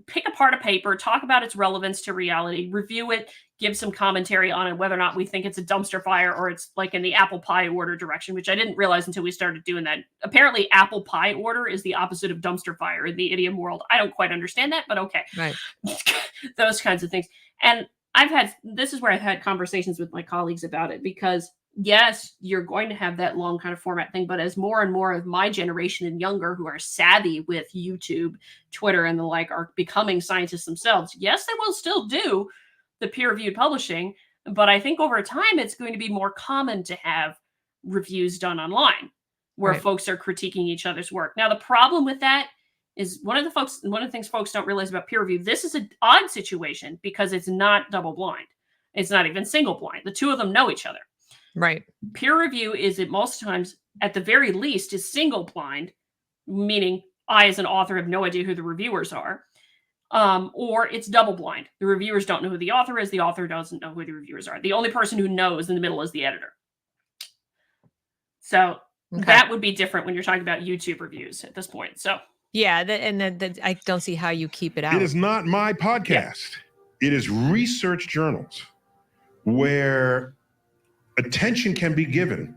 pick apart a paper, talk about its relevance to reality, review it, give some commentary on it, whether or not we think it's a dumpster fire or it's like in the apple pie order direction, which I didn't realize until we started doing that. Apparently, apple pie order is the opposite of dumpster fire in the idiom world. I don't quite understand that, but okay. Right. Those kinds of things. And this is where I've had conversations with my colleagues about it, because yes, you're going to have that long kind of format thing, but as more and more of my generation and younger who are savvy with YouTube, Twitter, and the like are becoming scientists themselves, yes, they will still do the peer-reviewed publishing, but I think over time it's going to be more common to have reviews done online where Right. folks are critiquing each other's work. Now, the problem with that is one of the things folks don't realize about peer review. This is an odd situation because it's not double blind. It's not even single blind. The two of them know each other. Right. Peer review is at most times, at the very least, is single blind, meaning I as an author have no idea who the reviewers are. Or it's double blind. The reviewers don't know who the author is. The author doesn't know who the reviewers are. The only person who knows in the middle is the editor. So that would be different when you're talking about YouTube reviews at this point. So yeah, I don't see how you keep it out. It is not my podcast. Yeah. It is research journals where attention can be given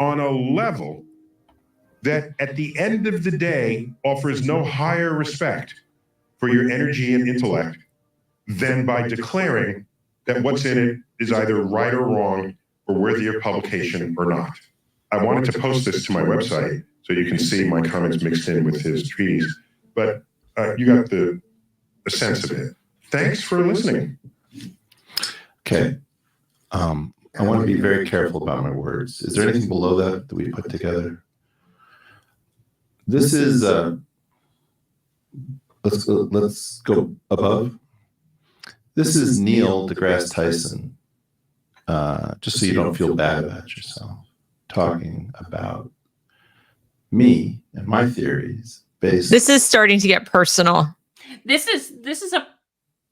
on a level that at the end of the day offers no higher respect for your energy and intellect than by declaring that what's in it is either right or wrong or worthy of publication or not. I wanted to post this to my website so you can see my comments mixed in with his treatise, but you got the sense of it. Thanks for listening. Okay. I want to be very careful about my words. Is there anything below that we put together? This is let's go above. This is Neil deGrasse Tyson. Just so you don't feel bad about yourself, talking about me and my theories based. This is starting to get personal. This is a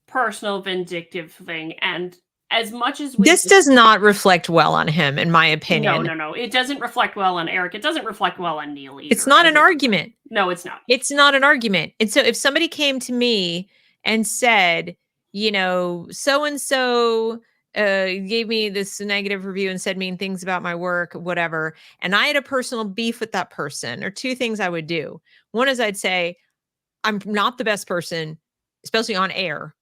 personal vindictive thing, and as much as this does not reflect well on him, in my opinion. No. It doesn't reflect well on Eric. It doesn't reflect well on Neil either. It's not an argument. No, it's not. It's not an argument. And so if somebody came to me and said, so-and-so gave me this negative review and said mean things about my work, whatever, and I had a personal beef with that person, or two things I would do. One is I'd say, I'm not the best person, especially on air,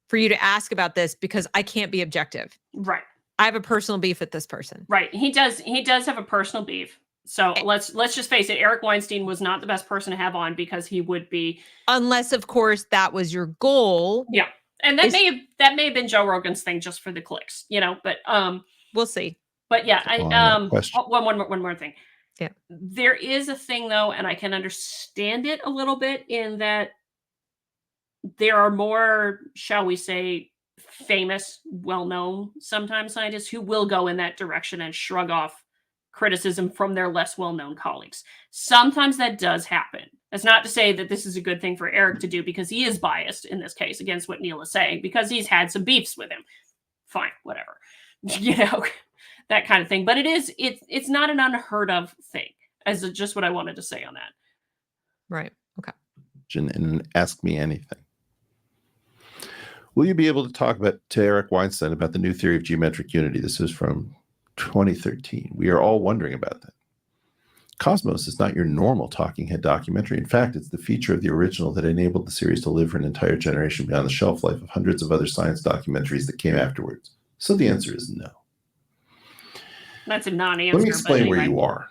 for you to ask about this because I can't be objective. Right. I have a personal beef with this person. Right. He does have a personal beef. So let's just face it. Eric Weinstein was not the best person to have on because he would be, unless of course that was your goal. Yeah. And that may have been Joe Rogan's thing just for the clicks, but we'll see. But yeah, one more thing. Yeah. There is a thing though, and I can understand it a little bit in that there are more, shall we say, famous, well-known sometimes scientists who will go in that direction and shrug off criticism from their less well-known colleagues. Sometimes that does happen. That's not to say that this is a good thing for Eric to do, because he is biased in this case against what Neil is saying, because he's had some beefs with him. Fine, whatever. You know, that kind of thing. But it's not an unheard of thing, as just what I wanted to say on that. Right. Okay. And ask me anything. Will you be able to talk to Eric Weinstein about the new theory of geometric unity? This is from 2013. We are all wondering about that. Cosmos is not your normal talking head documentary. In fact, it's the feature of the original that enabled the series to live for an entire generation beyond the shelf life of hundreds of other science documentaries that came afterwards. So the answer is no. That's a non-answer. Let me explain where you are.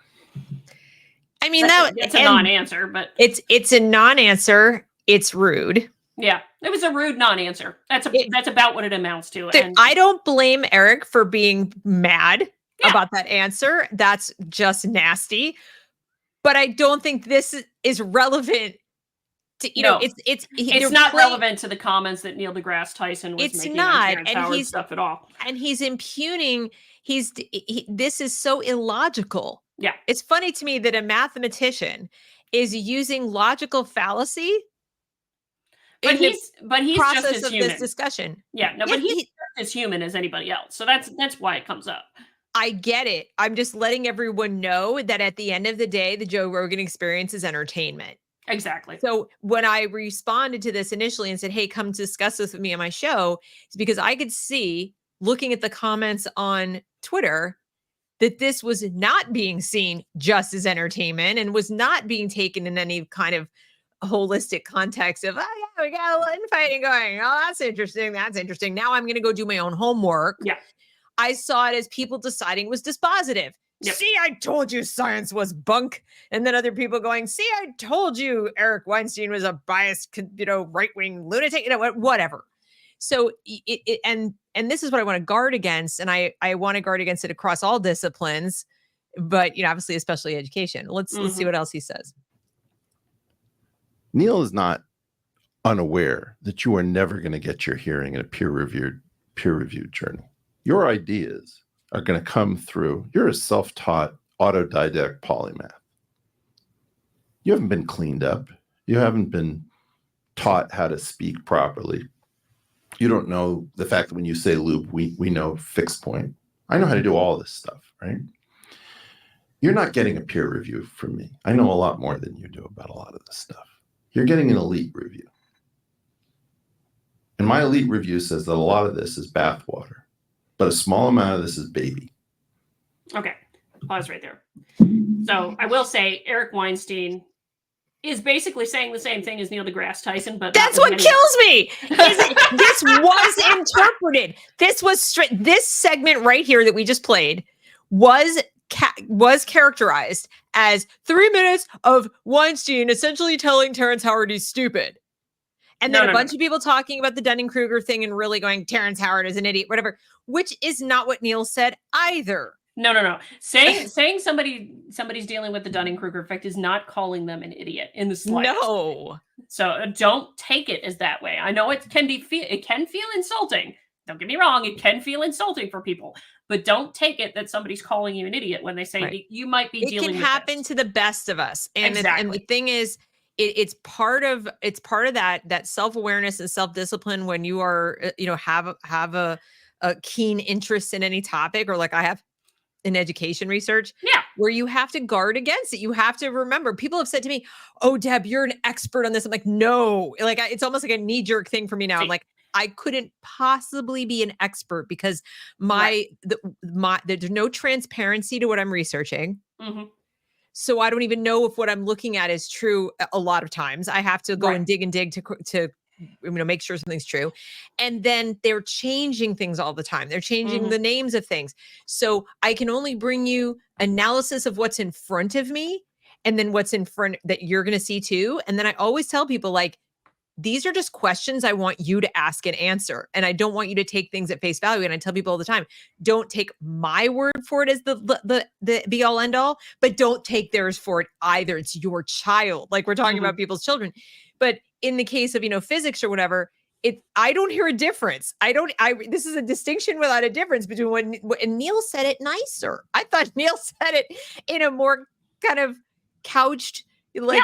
I mean, it's a non-answer, but it's a non-answer. It's rude. Yeah, it was a rude non-answer. That's about what it amounts to. And I don't blame Eric for being mad about that answer. That's just nasty. But I don't think this is relevant to, you know, it's not relevant to the comments that Neil deGrasse Tyson was making on Terrence Howard stuff at all. And he's impugning, this is so illogical. Yeah. It's funny to me that a mathematician is using logical fallacy. But he's just as human. This discussion. Yeah, no, but he's just as human as anybody else. So that's why it comes up. I get it. I'm just letting everyone know that at the end of the day, the Joe Rogan Experience is entertainment. Exactly. So when I responded to this initially and said, hey, come discuss this with me on my show, it's because I could see, looking at the comments on Twitter, that this was not being seen just as entertainment and was not being taken in any kind of holistic context of, oh yeah, we got a little infighting going. Oh, that's interesting. That's interesting. Now I'm going to go do my own homework. Yeah. I saw it as people deciding was dispositive. Yep. See, I told you science was bunk. And then other people going, see, I told you Eric Weinstein was a biased, right-wing lunatic, whatever. So and this is what I want to guard against. And I want to guard against it across all disciplines, but, obviously, especially education. Let's see what else he says. Neil is not unaware that you are never going to get your hearing in a peer-reviewed journal. Your ideas are going to come through. You're a self-taught, autodidact polymath. You haven't been cleaned up. You haven't been taught how to speak properly. You don't know the fact that when you say loop, we know fixed point. I know how to do all this stuff, right? You're not getting a peer review from me. I know a lot more than you do about a lot of this stuff. You're getting an elite review. And my elite review says that a lot of this is bathwater, but a small amount of this is baby. Okay, pause right there. So I will say Eric Weinstein is basically saying the same thing as Neil deGrasse Tyson, but that's what kills me. This was interpreted. This segment right here that we just played was characterized as 3 minutes of Weinstein essentially telling Terrence Howard he's stupid. And then a bunch of people talking about the Dunning-Kruger thing and really going, Terrence Howard is an idiot, whatever, which is not what Neil said either. No. Saying somebody's dealing with the Dunning-Kruger effect is not calling them an idiot in the slightest. No. So don't take it as that way. I know it can feel insulting. Don't get me wrong. It can feel insulting for people, but don't take it that somebody's calling you an idiot when they say you might be dealing with it. It can happen to the best of us. And, exactly. And the thing is, it's part of that self-awareness and self-discipline when you are, have a keen interest in any topic, or like I have in education research, where you have to guard against it. You have to remember, people have said to me, oh, Deb, you're an expert on this. I'm like, no, it's almost like a knee-jerk thing for me now. I'm like, I couldn't possibly be an expert because there's no transparency to what I'm researching. Mm-hmm. So I don't even know if what I'm looking at is true a lot of times. I have to go and dig to make sure something's true. And then they're changing things all the time. They're changing the names of things. So I can only bring you analysis of what's in front of me and then what's in front that you're going to see too. And then I always tell people, like, these are just questions I want you to ask and answer. And I don't want you to take things at face value. And I tell people all the time, don't take my word for it as the be all end all, but don't take theirs for it either. It's your child. Like, we're talking about people's children. But in the case of, physics or whatever, I don't hear a difference. This is a distinction without a difference between when Neil said it nicer. I thought Neil said it in a more kind of couched, like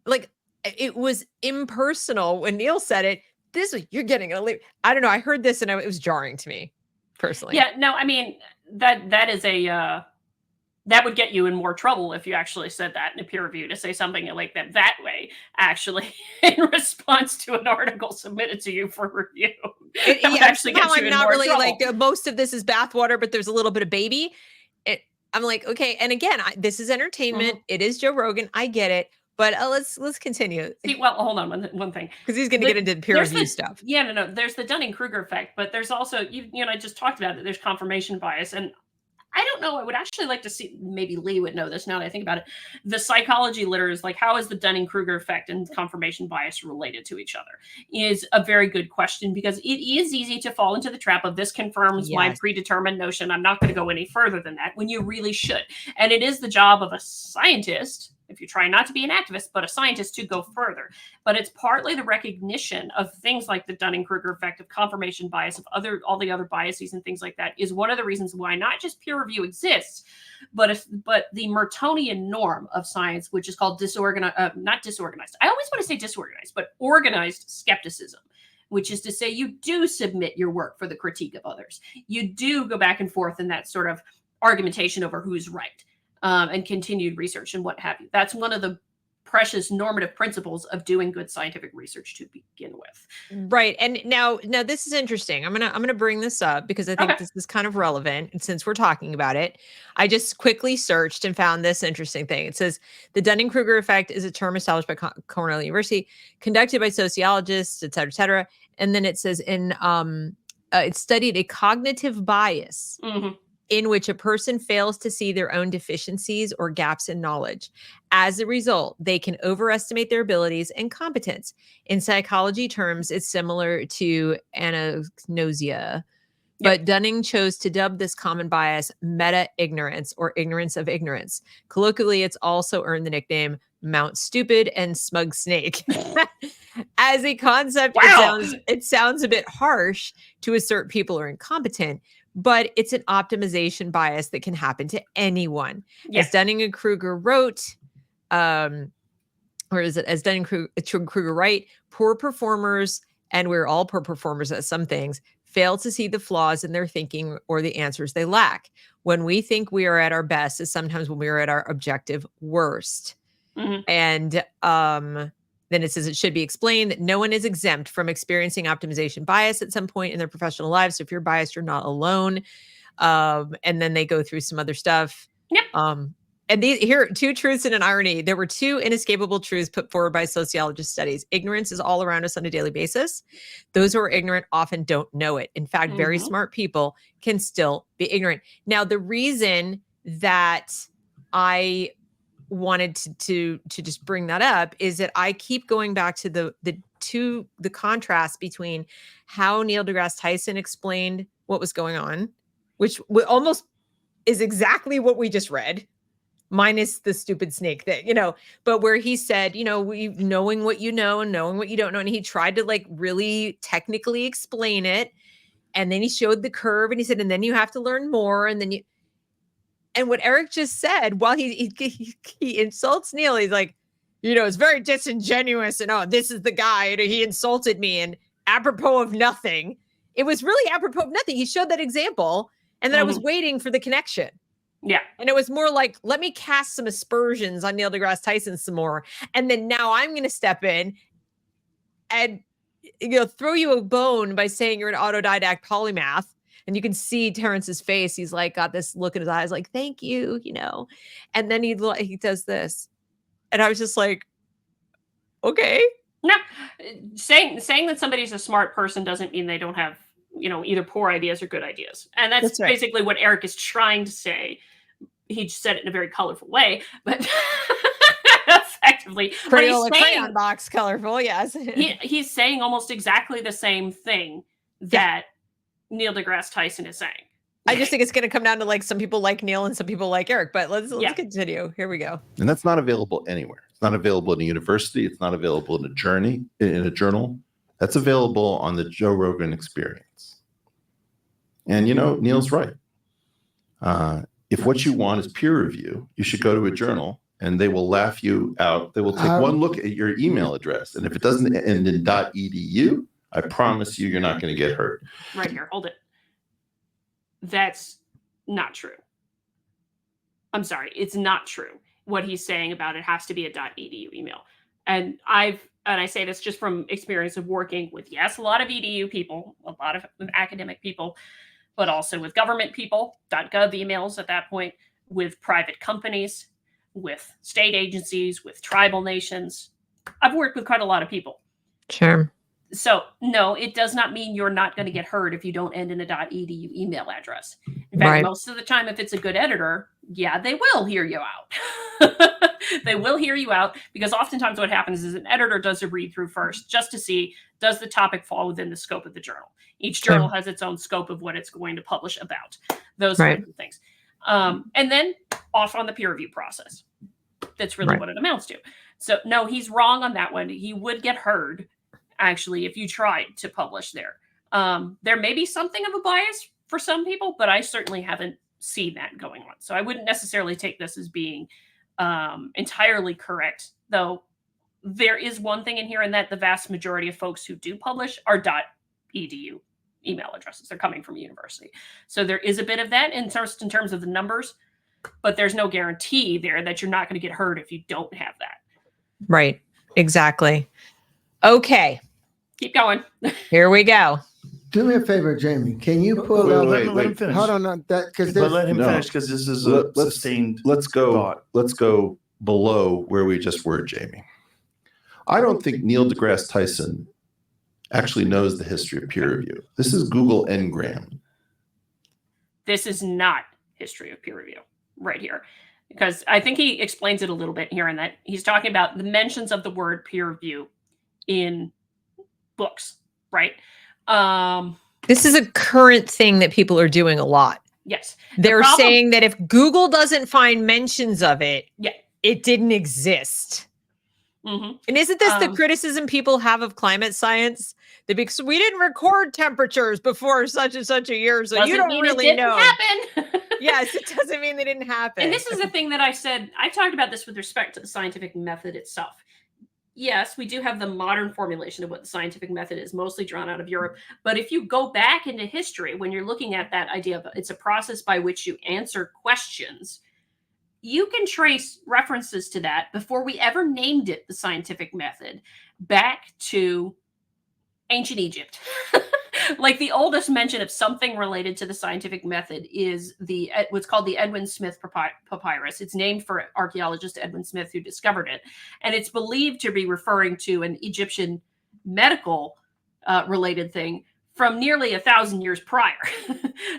like it was impersonal when Neil said it. You're getting a leave. I don't know. I heard this and it was jarring to me personally. Yeah, no, I mean, that is a, that would get you in more trouble if you actually said that in a peer review, to say something like that way, actually, in response to an article submitted to you for review. Actually gets you I'm not really trouble. Like most of this is bathwater, but there's a little bit of baby. I'm like, okay. And again, this is entertainment. It is Joe Rogan. I get it. But let's continue. See, well, hold on one thing. Because he's going to get into peer review stuff. Yeah, no. There's the Dunning-Kruger effect, but there's also, you know, I just talked about it. There's confirmation bias. And I don't know. I would actually like to see, maybe Lee would know this now that I think about it. The psychology literature is like, how is the Dunning-Kruger effect and confirmation bias related to each other? Is a very good question, because it is easy to fall into the trap of this confirms my predetermined notion. I'm not going to go any further than that, when you really should. And it is the job of a scientist, if you try not to be an activist, but a scientist, to go further. But it's partly the recognition of things like the Dunning-Kruger effect, of confirmation bias, of all the other biases and things like that, is one of the reasons why not just peer review exists, but the Mertonian norm of science, which is called not disorganized. I always want to say disorganized, but organized skepticism, which is to say you do submit your work for the critique of others. You do go back and forth in that sort of argumentation over who's right. And continued research and what have you. That's one of the precious normative principles of doing good scientific research to begin with. Right. And now this is interesting. I'm gonna bring this up because I think this is kind of relevant. And since we're talking about it, I just quickly searched and found this interesting thing. It says the Dunning-Kruger effect is a term established by Cornell University, conducted by sociologists, et cetera, et cetera. And then it says it studied a cognitive bias in which a person fails to see their own deficiencies or gaps in knowledge. As a result, they can overestimate their abilities and competence. In psychology terms, it's similar to anosognosia, but Dunning chose to dub this common bias meta-ignorance, or ignorance of ignorance. Colloquially, it's also earned the nickname Mount Stupid and Smug Snake. As a concept, it sounds a bit harsh to assert people are incompetent, but it's an optimization bias that can happen to anyone. As Dunning-Kruger wrote, as Dunning-Kruger write, poor performers, and we're all poor performers at some things, fail to see the flaws in their thinking or the answers they lack. When we think we are at our best is sometimes when we are at our objective worst. And then it says it should be explained that no one is exempt from experiencing optimization bias at some point in their professional lives. So if you're biased, you're not alone. And then they go through some other stuff. And here, two truths and an irony. There were two inescapable truths put forward by sociologist studies. Ignorance is all around us on a daily basis. Those who are ignorant often don't know it. In fact, very smart people can still be ignorant. Now, the reason that I wanted to just bring that up is that I keep going back to the contrast between how Neil deGrasse Tyson explained what was going on, which almost is exactly what we just read, minus the stupid snake thing, but where he said, knowing what you know and knowing what you don't know. And he tried to like really technically explain it. And then he showed the curve and he said, and then you have to learn more. And then and what Eric just said, while he insults Neil, he's like, it's very disingenuous. And this is the guy. He insulted me. And apropos of nothing. It was really apropos of nothing. He showed that example. And then I was waiting for the connection. Yeah. And it was more like, let me cast some aspersions on Neil deGrasse Tyson some more. And then now I'm going to step in and throw you a bone by saying you're an autodidact polymath. And you can see Terrence's face. He's like, got this look in his eyes, like, thank you, And then he does this. And I was just like, okay. No, saying that somebody's a smart person doesn't mean they don't have, either poor ideas or good ideas. And that's right. Basically what Eric is trying to say. He said it in a very colorful way, but effectively. Crayola crayon box, colorful, yes. He's saying almost exactly the same thing that Neil deGrasse Tyson is saying. I just think it's going to come down to like some people like Neil and some people like Eric, but let's continue. Here we go. And that's not available anywhere. It's not available in a university. It's not available in a journal. That's available on the Joe Rogan Experience. And, you know, Neil's right. If what you want is peer review, you should go to a journal and they will laugh you out. They will take one look at your email address. And if it doesn't end in .edu, I promise you, you're not going to get hurt. Right here, hold it. That's not true. I'm sorry, it's not true. What he's saying about it has to be a .edu email. And I say this just from experience of working with, yes, a lot of edu people, a lot of academic people, but also with government people, .gov emails at that point, with private companies, with state agencies, with tribal nations. I've worked with quite a lot of people. Sure. So no, it does not mean you're not going to get hurt if you don't end in a .edu email address. In fact, most of the time, if it's a good editor, yeah, they will hear you out. They will hear you out, because oftentimes what happens is an editor does a read through first just to see, does the topic fall within the scope of the journal? Each journal has its own scope of what it's going to publish about, those kinds of things. And then off on the peer review process. That's really what it amounts to. So no, he's wrong on that one. He would get heard, actually, if you tried to publish there. There may be something of a bias for some people, but I certainly haven't seen that going on. So I wouldn't necessarily take this as being entirely correct, though there is one thing in here, and that the vast majority of folks who do publish are .edu email addresses. They're coming from a university. So there is a bit of that in terms of the numbers, but there's no guarantee there that you're not going to get hurt if you don't have that. Right. Exactly. Okay. Keep going. Here we go. Do me a favor, Jamie. Can you pull up? Let him finish. Hold on, that because But let him finish, because this is a sustained Let's go. thought. Let's go below where we just were, Jamie. I don't think Neil deGrasse Tyson actually knows the history of peer review. This is Google Ngram. This is not history of peer review right here, because I think he explains it a little bit here, in that he's talking about the mentions of the word peer review in books, right? This is a current thing that people are doing a lot. Yes. They're saying that if Google doesn't find mentions of it, yeah, it didn't exist. Mm-hmm. And isn't this the criticism people have of climate science? That because we didn't record temperatures before such and such a year, so you don't really know. Happen. Yes, it doesn't mean they didn't happen. And this is the thing that I said. I talked about this with respect to the scientific method itself. Yes, we do have the modern formulation of what the scientific method is, mostly drawn out of Europe. But if you go back into history, when you're looking at that idea of it's a process by which you answer questions, you can trace references to that before we ever named it the scientific method back to ancient Egypt. Like the oldest mention of something related to the scientific method is what's called the Edwin Smith papyrus. It's named for archaeologist Edwin Smith, who discovered it. And it's believed to be referring to an Egyptian medical related thing from nearly 1,000 years prior,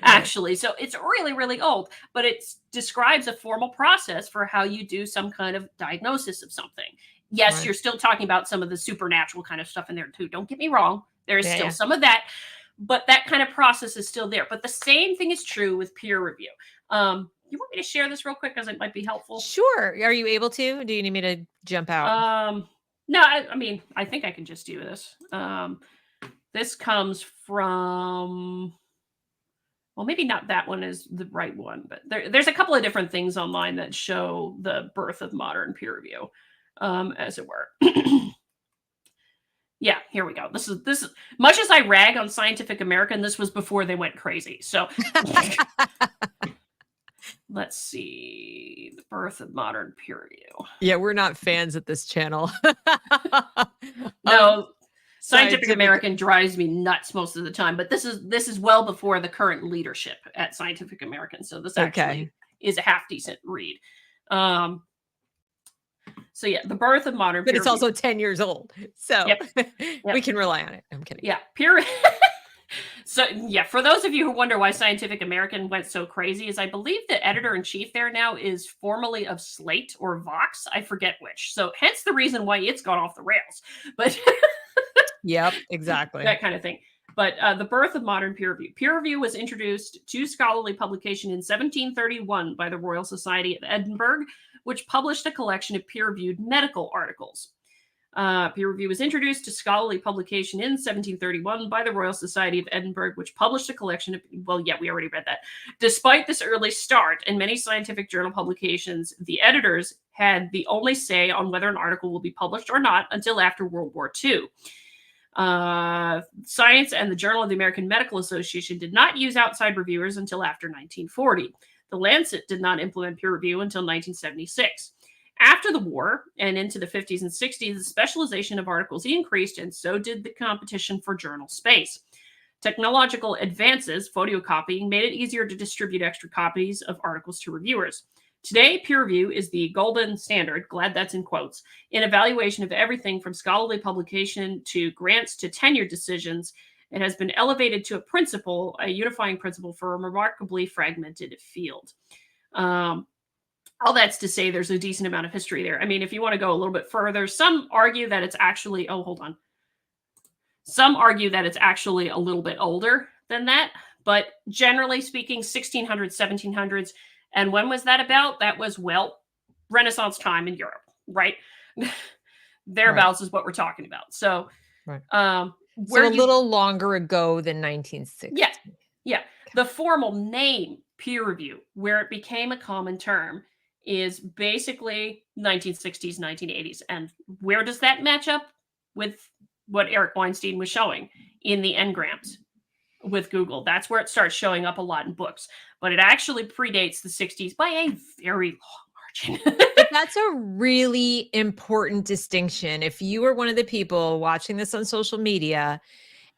actually. So it's really, really old, but it describes a formal process for how you do some kind of diagnosis of something. Yes, you're still talking about some of the supernatural kind of stuff in there too. Don't get me wrong. There is still some of that, but that kind of process is still there. But the same thing is true with peer review. You want me to share this real quick because it might be helpful? Sure. Are you able to? Do you need me to jump out? No, I mean, I think I can just do this. This comes from, well, maybe not that one is the right one, but there's a couple of different things online that show the birth of modern peer review, as it were. Yeah, here we go. This is much as I rag on Scientific American, this was before they went crazy. So let's see, the birth of modern peer review. Yeah, we're not fans at this channel. No, Scientific American drives me nuts most of the time, but this is well before the current leadership at Scientific American. So this actually is a half decent read. So yeah, the birth of modern but peer it's also 10 years old. So we can rely on it. I'm kidding. Yeah, So yeah, for those of you who wonder why Scientific American went so crazy, is I believe the editor-in-chief there now is formerly of Slate or Vox. I forget which. So hence the reason why it's gone off the rails. But yep, exactly. That kind of thing. But the birth of modern peer review. Peer review was introduced to scholarly publication in 1731 by the Royal Society of Edinburgh, which published a collection of peer-reviewed medical articles. Peer review was introduced to scholarly publication in 1731 by the Royal Society of Edinburgh, which published a collection of, well, yeah, we already read that. Despite this early start in many scientific journal publications, the editors had the only say on whether an article will be published or not until after World War II. Science and the Journal of the American Medical Association did not use outside reviewers until after 1940. The Lancet did not implement peer review until 1976. After the war and into the 50s and 60s, the specialization of articles increased, and so did the competition for journal space. Technological advances, photocopying, made it easier to distribute extra copies of articles to reviewers. Today, peer review is the golden standard, glad that's in quotes, in evaluation of everything from scholarly publication to grants to tenure decisions. It has been elevated to a principle, a unifying principle for a remarkably fragmented field. All that's to say there's a decent amount of history there. I mean, if you want to go a little bit further, some argue that it's actually, some argue that it's actually a little bit older than that. But generally speaking, 1600s, 1700s. And when was that about? That was, well, Renaissance time in Europe, right? Thereabouts is what we're talking about. So, Right. so a little longer ago than 1960. Yeah. Yeah. The formal name peer review, where it became a common term, is basically 1960s, 1980s. And where does that match up with what Eric Weinstein was showing in the Ngrams with Google? That's where it starts showing up a lot in books. But it actually predates the 60s by a very long margin. But that's a really important distinction. If you were one of the people watching this on social media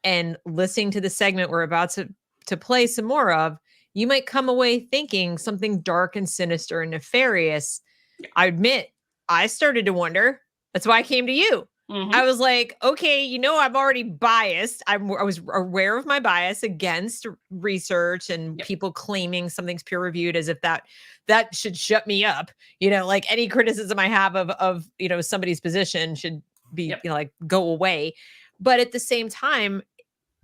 and listening to the segment we're about to play some more of, you might come away thinking something dark and sinister and nefarious. I admit, I started to wonder. That's why I came to you. Mm-hmm. I was like, okay, I'm already biased. I was aware of my bias against research and people claiming something's peer reviewed as if that should shut me up. Like any criticism I have of somebody's position should be, like go away. But at the same time,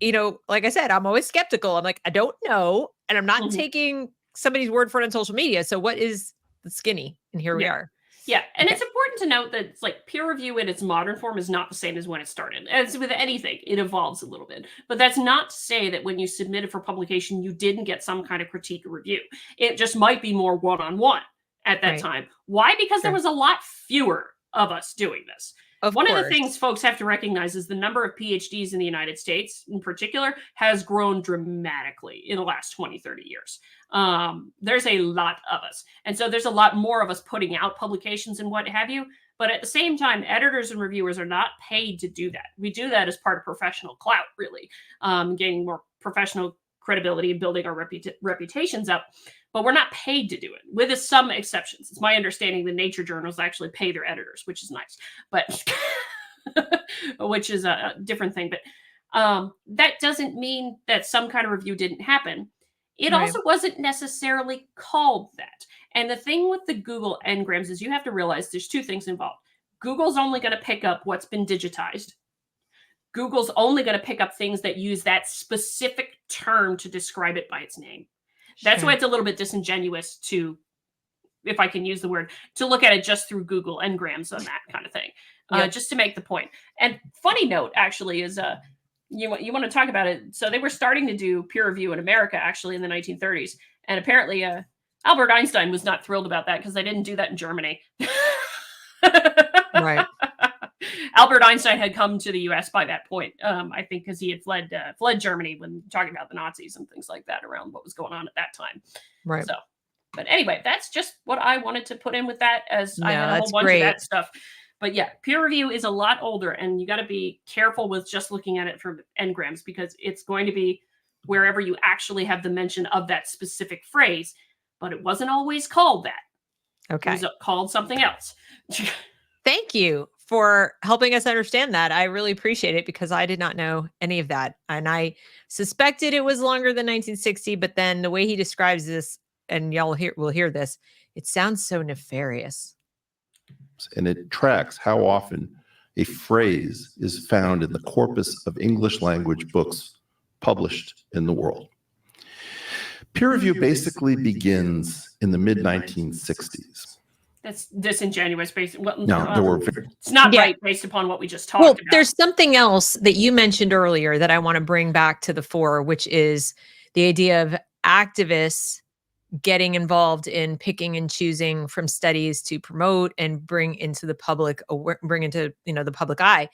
like I said, I'm always skeptical. I'm like, I don't know. And I'm not taking somebody's word for it on social media. So what is the skinny? And here we are. Yeah. And it's important to note that it's like peer review in its modern form is not the same as when it started. As with anything, it evolves a little bit. But that's not to say that when you submitted for publication, you didn't get some kind of critique or review. It just might be more one-on-one at that time. Why? Because there was a lot fewer of us doing this. One of the things folks have to recognize is the number of PhDs in the United States in particular has grown dramatically in the last 20, 30 years. There's a lot of us. And so there's a lot more of us putting out publications and what have you. But at the same time, editors and reviewers are not paid to do that. We do that as part of professional clout, really, gaining more professional credibility and building our reputations up. But we're not paid to do it, with some exceptions. It's my understanding the nature journals actually pay their editors, which is nice, but which is a different thing. But that doesn't mean that some kind of review didn't happen. It also wasn't necessarily called that. And the thing with the Google Ngrams is you have to realize there's two things involved. Google's only going to pick up what's been digitized. Google's only going to pick up things that use that specific term to describe it by its name. That's why it's a little bit disingenuous to, if I can use the word, to look at it just through Google Ngrams on that kind of thing, just to make the point. And funny note, actually, is you want to talk about it. So they were starting to do peer review in America, actually, in the 1930s. And apparently Albert Einstein was not thrilled about that because they didn't do that in Germany. Right. Albert Einstein had come to the U.S. by that point, I think, because he had fled Germany when talking about the Nazis and things like that around what was going on at that time. Right. So, but anyway, that's just what I wanted to put in with that, as I had a whole bunch of that stuff. But yeah, peer review is a lot older, and you got to be careful with just looking at it from Ngrams, because it's going to be wherever you actually have the mention of that specific phrase, but it wasn't always called that. Okay. It was called something else. Thank you for helping us understand that. I really appreciate it, because I did not know any of that. And I suspected it was longer than 1960, but then the way he describes this, and y'all will hear this, it sounds so nefarious. And it tracks how often a phrase is found in the corpus of English language books published in the world. Peer review basically begins in the mid-1960s. That's disingenuous based. Well, No, there were it's not Yeah. right based upon what we just talked Well, about. there's something else that you mentioned earlier that I want to bring back to the fore, which is the idea of activists getting involved in picking and choosing from studies to promote and bring into the public, bring into, the public eye.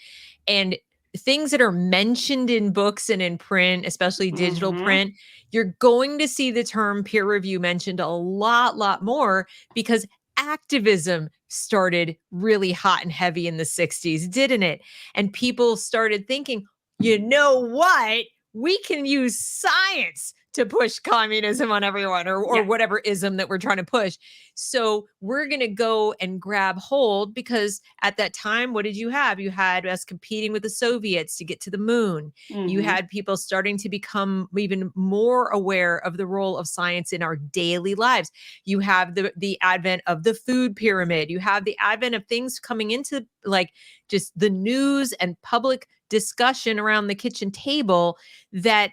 And things that are mentioned in books and in print, especially digital Mhm. print, you're going to see the term peer review mentioned a lot more because activism started really hot and heavy in the 60s, didn't it? And people started thinking, you know what? We can use science to push communism on everyone or Yeah. whatever ism that we're trying to push. So we're going to go and grab hold because at that time, what did you have? You had us competing with the Soviets to get to the moon. You Mhm. had people starting to become even more aware of the role of science in our daily lives. You have the advent of the food pyramid. You have the advent of things coming into like just the news and public discussion around the kitchen table that,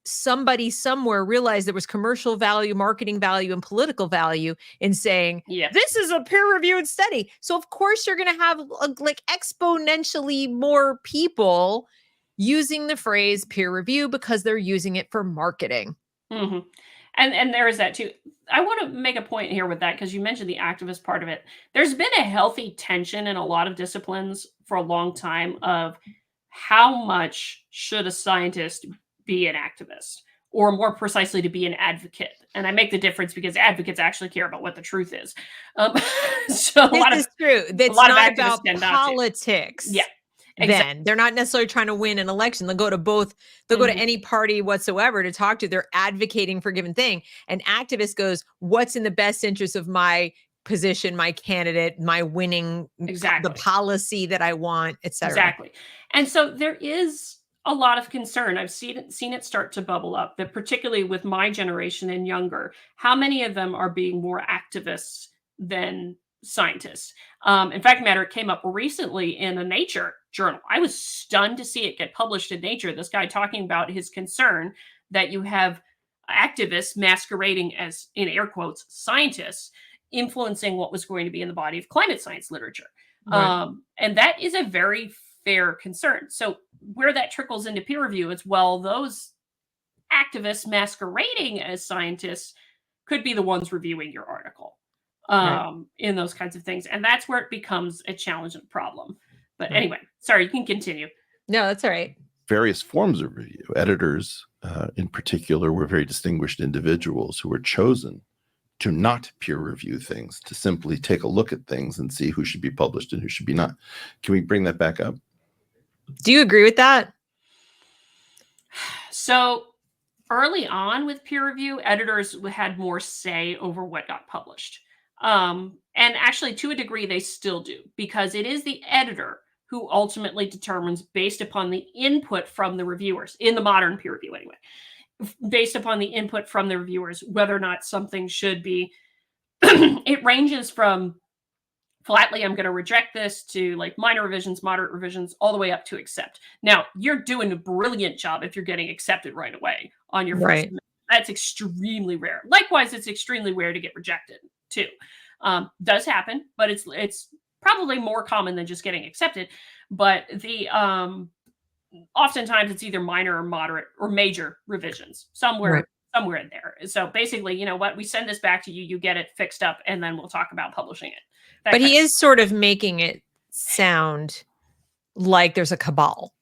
somebody somewhere realized there was commercial value, marketing value, and political value in saying, Yeah. this is a peer-reviewed study. So of course you're going to have like exponentially more people using the phrase peer review because they're using it for marketing. hmm And there is that too. I want to make a point here with that because you mentioned the activist part of it. There's been a healthy tension in a lot of disciplines for a long time of how much should a scientist be an activist, or more precisely, to be an advocate. And I make the difference because advocates actually care about what the truth is. So a lot This of is true. That's lot of not activists about tend not to. politics. Yeah, Then exactly. they're not necessarily trying to win an election. They'll go to both. They'll go to Mhm. any party whatsoever to talk to. They're advocating for a given thing. An activist goes, "What's in the best interest of my position, my candidate, my winning, the Exactly. policy that I want, etc." Exactly. And so there is a lot of concern. I've seen it start to bubble up that particularly with my generation and younger, how many of them are being more activists than scientists. In fact, matter, it came up recently in a Nature journal. I was stunned to see it get published in Nature. This guy talking about his concern that you have activists masquerading as, in air quotes, scientists influencing what was going to be in the body of climate science literature. Right. And that is a very fair concern. So where that trickles into peer review is, well, those activists masquerading as scientists could be the ones reviewing your article Right. in those kinds of things. And that's where it becomes a challenge and a problem. But Right. anyway, sorry, you can continue. No, that's all right. Various forms of review. Editors, in particular, were very distinguished individuals who were chosen to not peer review things, to simply take a look at things and see who should be published and who should be not. Can we bring that back up? Do you agree with that? So early on with peer review, editors had more say over what got published. And actually, to a degree, they still do, because it is the editor who ultimately determines, based upon the input from the reviewers, in the modern peer review anyway, based upon the input from the reviewers, whether or not something should be. It ranges from flatly, I'm going to reject this, to like minor revisions, moderate revisions, all the way up to accept. Now, you're doing a brilliant job if you're getting accepted right away on your first Right. submission. That's extremely rare. Likewise, it's extremely rare to get rejected too. Does happen, but it's probably more common than just getting accepted. But the oftentimes it's either minor or moderate or major revisions, somewhere in there. So basically, you know what, we send this back to you, you get it fixed up, and then we'll talk about publishing it. But he is sort of making it sound like there's a cabal.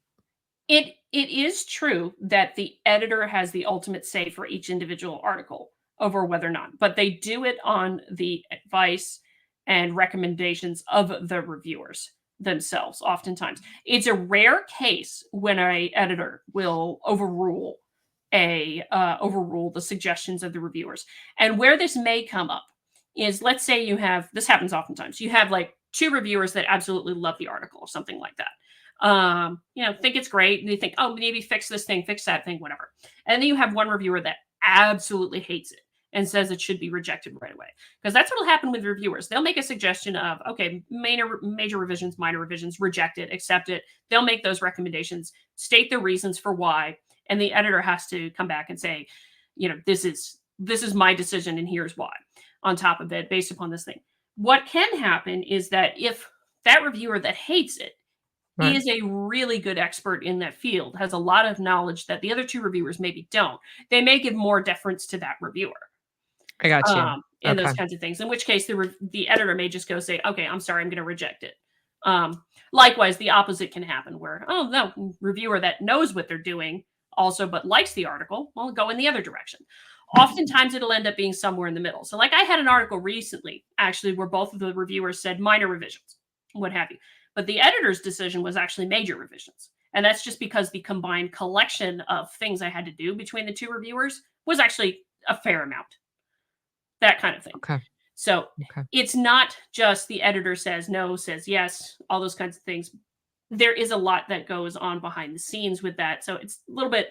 It is true that the editor has the ultimate say for each individual article over whether or not, but they do it on the advice and recommendations of the reviewers themselves. Oftentimes, it's a rare case when an editor will overrule the suggestions of the reviewers. And where this may come up is, let's say you have, this happens oftentimes, you have like two reviewers that absolutely love the article or something like that. Think it's great, and they think, oh, maybe fix this thing, fix that thing, whatever. And then you have one reviewer that absolutely hates it and says it should be rejected right away. Because that's what will happen with reviewers. They'll make a suggestion of, okay, major revisions, minor revisions, reject it, accept it. They'll make those recommendations, state the reasons for why, and the editor has to come back and say, this is my decision and here's why, on top of it, based upon this thing. what can happen is that if that reviewer that hates it Right. is a really good expert in that field, has a lot of knowledge that the other two reviewers maybe don't, they may give more deference to that reviewer. I got you. And those Okay. kinds of things. In which case, the editor may just go say, "Okay, I'm sorry, I'm going to reject it." Likewise, the opposite can happen, where no, reviewer that knows what they're doing also but likes the article, will go in the other direction. Oftentimes, it'll end up being somewhere in the middle. So, like I had an article recently, actually, where both of the reviewers said minor revisions, what have you, but the editor's decision was actually major revisions. And that's just because the combined collection of things I had to do between the two reviewers was actually a fair amount. That kind of thing. Okay. So Okay. it's not just the editor says no, says yes, all those kinds of things. There is a lot that goes on behind the scenes with that. So it's a little bit,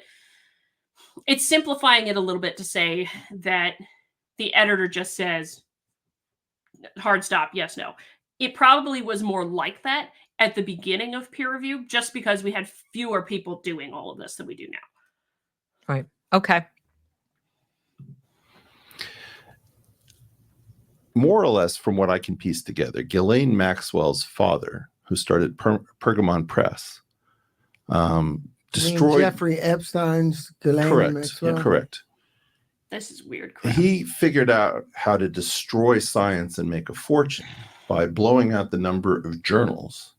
it's simplifying it a little bit to say that the editor just says hard stop, yes, no. It probably was more like that at the beginning of peer review, just because we had fewer people doing all of this than we do now. Right. Okay. More or less, from what I can piece together, Ghislaine Maxwell's father, who started Pergamon Press, destroyed. Jeffrey Epstein's Ghislaine Correct. Maxwell. Correct. This is weird crap. He figured out how to destroy science and make a fortune by blowing out the number of journals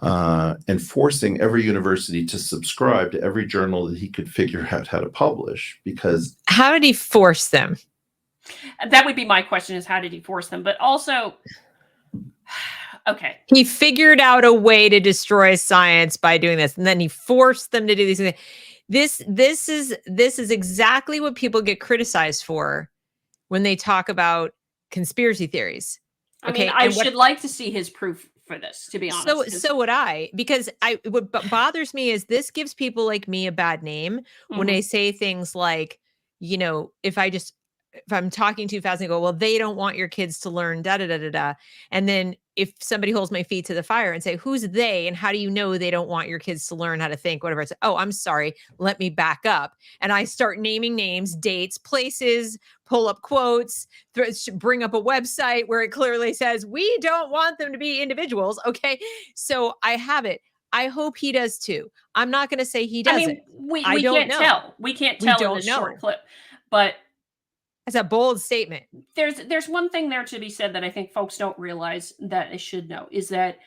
and forcing every university to subscribe to every journal that he could figure out how to publish. Because how did he force them? That would be my question, is how did he force them? But also, okay. He figured out a way to destroy science by doing this, and then he forced them to do these things. This is exactly what people get criticized for when they talk about conspiracy theories. I mean, I should like to see his proof for this, to be honest. So would I, because what bothers me is this gives people like me a bad name when they say things like, you know, if I'm talking too fast and go, well, they don't want your kids to learn da da da da da. And then if somebody holds my feet to the fire and say, who's they? And how do you know they don't want your kids to learn how to think, whatever? It's, oh, I'm sorry. Let me back up. And I start naming names, dates, places, pull up quotes, bring up a website where it clearly says, we don't want them to be individuals. Okay. So I have it. I hope he does too. I'm not going to say he doesn't. I mean, we can't tell. We can't tell in this short clip. But it's a bold statement. There's one thing there to be said that I think folks don't realize that they should know, is that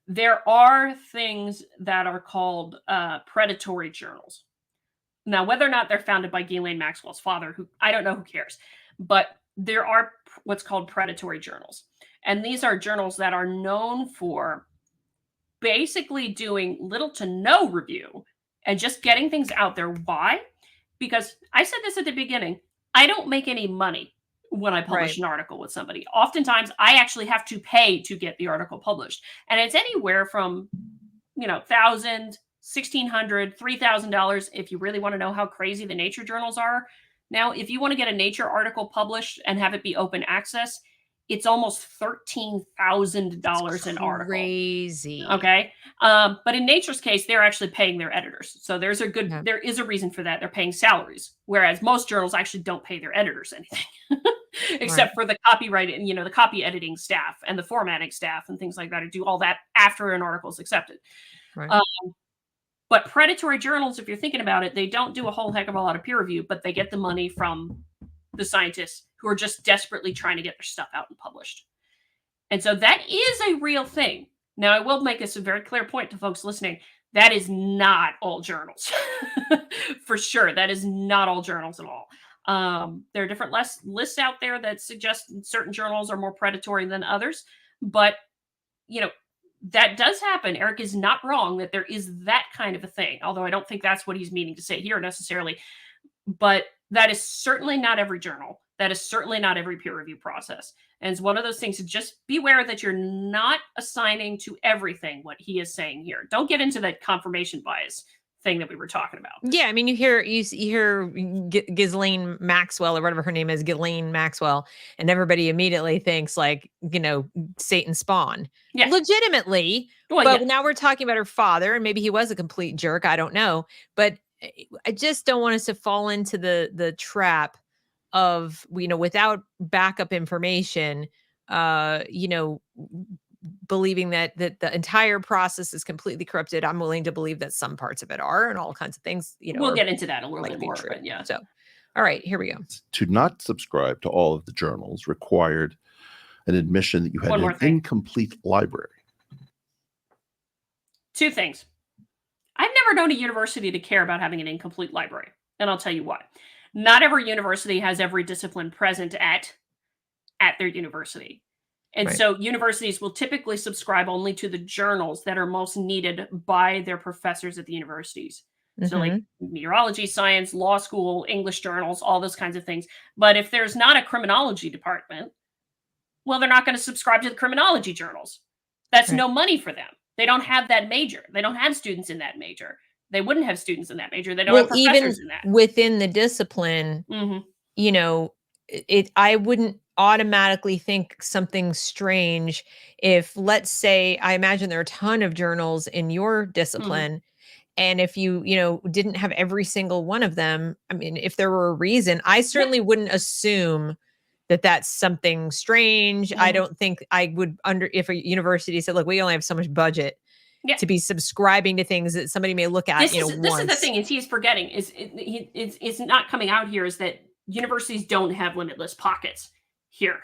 there are things that are called predatory journals. Now, whether or not they're founded by Ghislaine Maxwell's father, who I don't know, who cares, but there are what's called predatory journals. And these are journals that are known for basically doing little to no review and just getting things out there. Why? Because I said this at the beginning, I don't make any money when I publish an article with somebody. Oftentimes, I actually have to pay to get the article published. And it's anywhere from, $1,000, $1,600, $3,000 if you really want to know how crazy the nature journals are. Now, if you want to get a nature article published and have it be open access, it's almost $13,000 an article. Crazy. Okay. But in Nature's case, they're actually paying their editors. So there is a reason for that. They're paying salaries. Whereas most journals actually don't pay their editors anything except for the copyright and, the copy editing staff and the formatting staff and things like that, to do all that after an article is accepted. Right. But predatory journals, if you're thinking about it, they don't do a whole heck of a lot of peer review, but they get the money from the scientists who are just desperately trying to get their stuff out and published. And so that is a real thing. Now, I will make this a very clear point to folks listening. That is not all journals. For sure. That is not all journals at all. There are different lists out there that suggest certain journals are more predatory than others. But, that does happen. Eric is not wrong that there is that kind of a thing, although I don't think that's what he's meaning to say here necessarily. But that is certainly not every journal. That is certainly not every peer review process. And it's one of those things to just beware that you're not assigning to everything what he is saying here. Don't get into that confirmation bias thing that we were talking about. Yeah, I mean, you hear Ghislaine Maxwell, or whatever her name is, Ghislaine Maxwell, and everybody immediately thinks like, Satan spawn. Yeah. Legitimately. Well, but now we're talking about her father, and maybe he was a complete jerk. I don't know. But I just don't want us to fall into the trap of, without backup information, believing that the entire process is completely corrupted. I'm willing to believe that some parts of it are, and all kinds of things, We'll are get into that a little bit likely more, true. but yeah. So, all right, here we go. To not subscribe to all of the journals required an admission that you had One more an thing. incomplete library. Two things. I've never known a university to care about having an incomplete library, and I'll tell you why. Not every university has every discipline present at their university. And Right. so universities will typically subscribe only to the journals that are most needed by their professors at the universities. So like Mhm. meteorology, science, law school, English journals, all those kinds of things. But if there's not a criminology department, well, they're not going to subscribe to the criminology journals. That's Right. no money for them. They don't have that major. They don't have students in that major. They wouldn't have students in that major. They don't Well, have even professors in that. within the discipline, Mhm. I wouldn't automatically think something strange if, let's say, I imagine there are a ton of journals in your Mhm. discipline, and if you didn't have every single one of them, I mean, if there were a reason, I certainly wouldn't assume that that's something strange. I Mhm. don't think I would if a university said, look, we only have so much budget Yeah. to be subscribing to things that somebody may look at, This is the once. thing is he's forgetting it's not coming out here is that universities don't have limitless pockets here.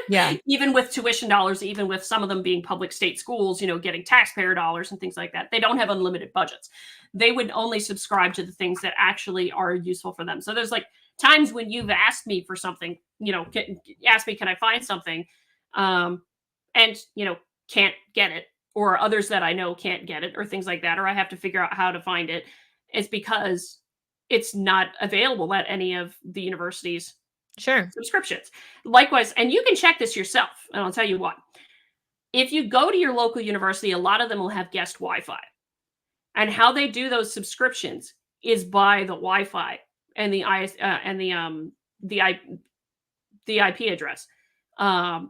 Yeah. Even with tuition dollars, even with some of them being public state schools, getting taxpayer dollars and things like that, they don't have unlimited budgets. They would only subscribe to the things that actually are useful for them. So there's like times when you've asked me for something, asked me, can I find something? And can't get it, or others that I know can't get it, or things like that, or I have to figure out how to find it. It's because it's not available at any of the universities' Sure. subscriptions. Likewise, and you can check this yourself, and I'll tell you what. If you go to your local university, a lot of them will have guest Wi-Fi. And how they do those subscriptions is by the Wi-Fi and the IP address.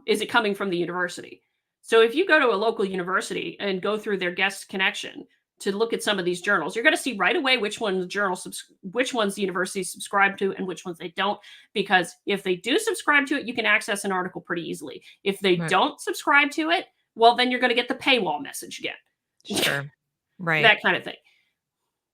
Is it coming from the university? So if you go to a local university and go through their guest connection to look at some of these journals, you're going to see right away which ones the universities subscribe to and which ones they don't. Because if they do subscribe to it, you can access an article pretty easily. If they Right. don't subscribe to it, well, then you're going to get the paywall message again. Sure. Right. That kind of thing.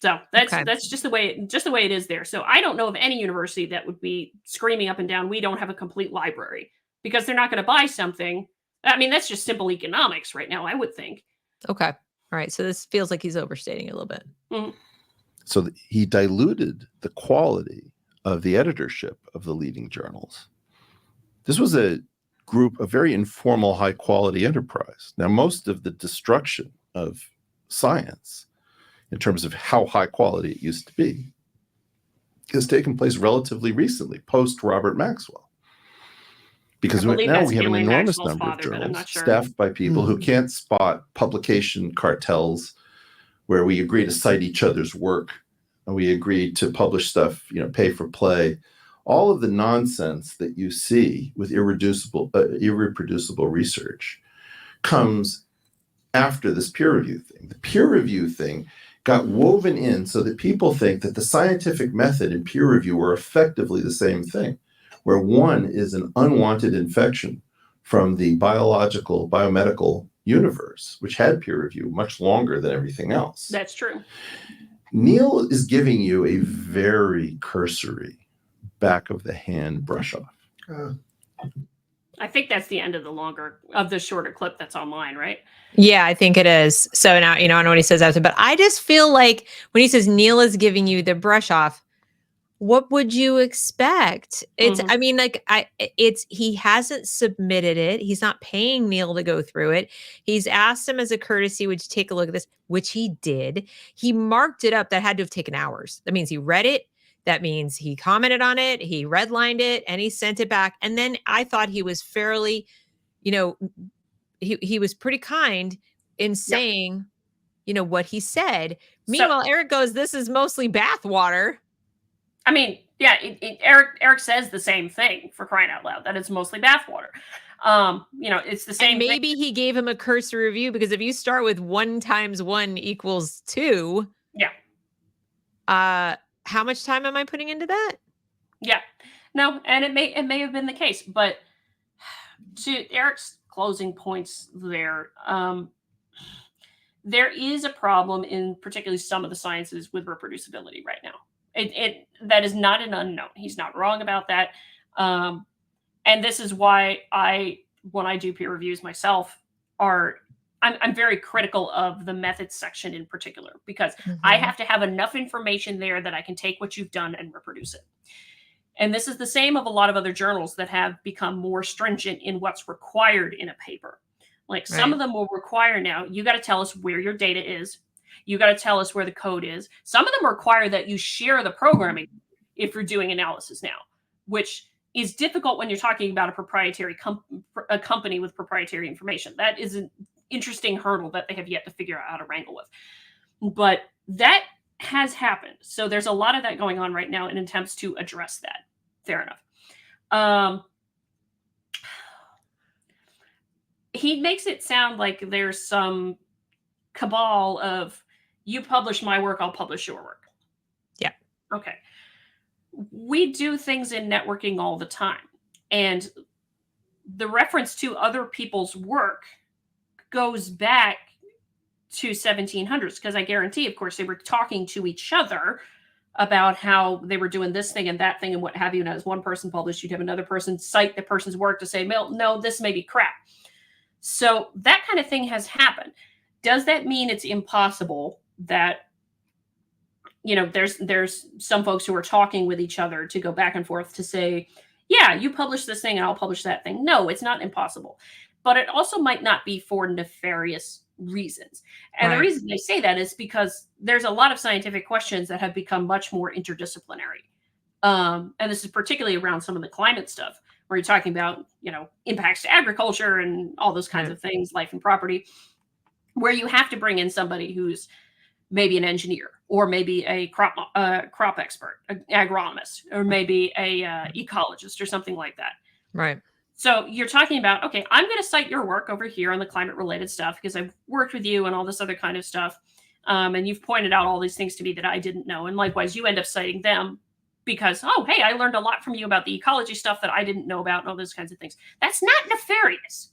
So that's Okay. just the way it is there. So I don't know of any university that would be screaming up and down, we don't have a complete library, because they're not going to buy something. I mean, that's just simple economics right now, I would think. Okay. All right. So this feels like he's overstating it a little bit. Mhm. So he diluted the quality of the editorship of the leading journals. This was a very informal, high quality enterprise. Now, most of the destruction of science in terms of how high quality it used to be has taken place relatively recently, post Robert Maxwell. Because I believe now that's we have an Ghislaine enormous Maxwell's number of father, but I'm journals not sure. staffed by people who can't spot publication cartels where we agree to cite each other's work and we agree to publish stuff, pay for play. All of the nonsense that you see with irreproducible research comes after this peer review thing. The peer review thing got woven in so that people think that the scientific method and peer review are effectively the same thing, where one is an unwanted infection from the biomedical universe, which had peer review much longer than everything else. That's true. Neil is giving you a very cursory back of the hand brush off. I think that's the end of the shorter clip that's online, right? Yeah, I think it is. So now, I know what he says after, but I just feel like when he says Neil is giving you the brush off, what would you expect? It's, Mhm. I mean, like, he hasn't submitted it. He's not paying Neil to go through it. He's asked him as a courtesy, would you take a look at this? Which he did. He marked it up. That had to have taken hours. That means he read it. That means he commented on it. He redlined it and he sent it back. And then I thought he was fairly, he was pretty kind in saying, what he said. Meanwhile, Eric goes, this is mostly bathwater. I mean, yeah, Eric says the same thing, for crying out loud, that it's mostly bathwater. It's the same. And maybe he gave him a cursory review, because if you start with 1 × 1 = 2, how much time am I putting into that? Yeah, no, and it may have been the case, but to Eric's closing points there, there is a problem in particularly some of the sciences with reproducibility right now. That is not an unknown. He's not wrong about that. And this is why when I do peer reviews myself, I'm very critical of the methods section in particular, because I have to have enough information there that I can take what you've done and reproduce it. And this is the same of a lot of other journals that have become more stringent in what's required in a paper. Like some of them will require now, you got to tell us where your data is. You got to tell us where the code is. Some of them require that you share the programming if you're doing analysis now, which is difficult when you're talking about a proprietary a company with proprietary information. That is an interesting hurdle that they have yet to figure out how to wrangle with. But that has happened. So there's a lot of that going on right now in attempts to address that. Fair enough. He makes it sound like there's some cabal of, you publish my work, I'll publish your work. Yeah. Okay. We do things in networking all the time. And the reference to other people's work goes back to 1700s, because I guarantee, of course, they were talking to each other about how they were doing this thing and that thing and what have you. And as one person published, you'd have another person cite the person's work to say, no, this may be crap. So that kind of thing has happened. Does that mean it's impossible that, there's some folks who are talking with each other to go back and forth to say, yeah, you publish this thing and I'll publish that thing? No, it's not impossible. But it also might not be for nefarious reasons. And the reason they say that is because there's a lot of scientific questions that have become much more interdisciplinary. And this is particularly around some of the climate stuff, where you're talking about, impacts to agriculture and all those kinds of things, life and property, where you have to bring in somebody who's maybe an engineer, or maybe a crop expert, an agronomist, or maybe a ecologist or something like that. Right. So you're talking about, okay, I'm going to cite your work over here on the climate related stuff because I've worked with you and all this other kind of stuff. And you've pointed out all these things to me that I didn't know. And likewise, you end up citing them because, oh, hey, I learned a lot from you about the ecology stuff that I didn't know about and all those kinds of things. That's not nefarious.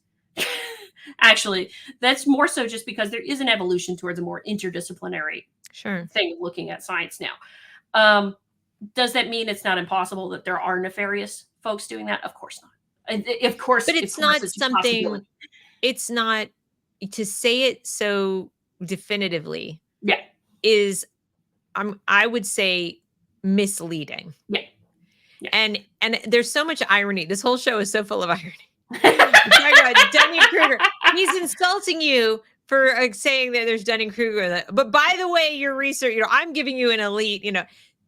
Actually, that's more so just because there is an evolution towards a more interdisciplinary thing of looking at science now. Does that mean it's not impossible that there are nefarious folks doing that? Of course not. Of course, but it's not something. It's not, to say it so definitively. Yeah, I would say misleading. Yeah. And there's so much irony. This whole show is so full of irony. You're talking about Dunning-Kruger. He's insulting you for saying that there's Dunning-Kruger. But by the way, your research, I'm giving you an elite,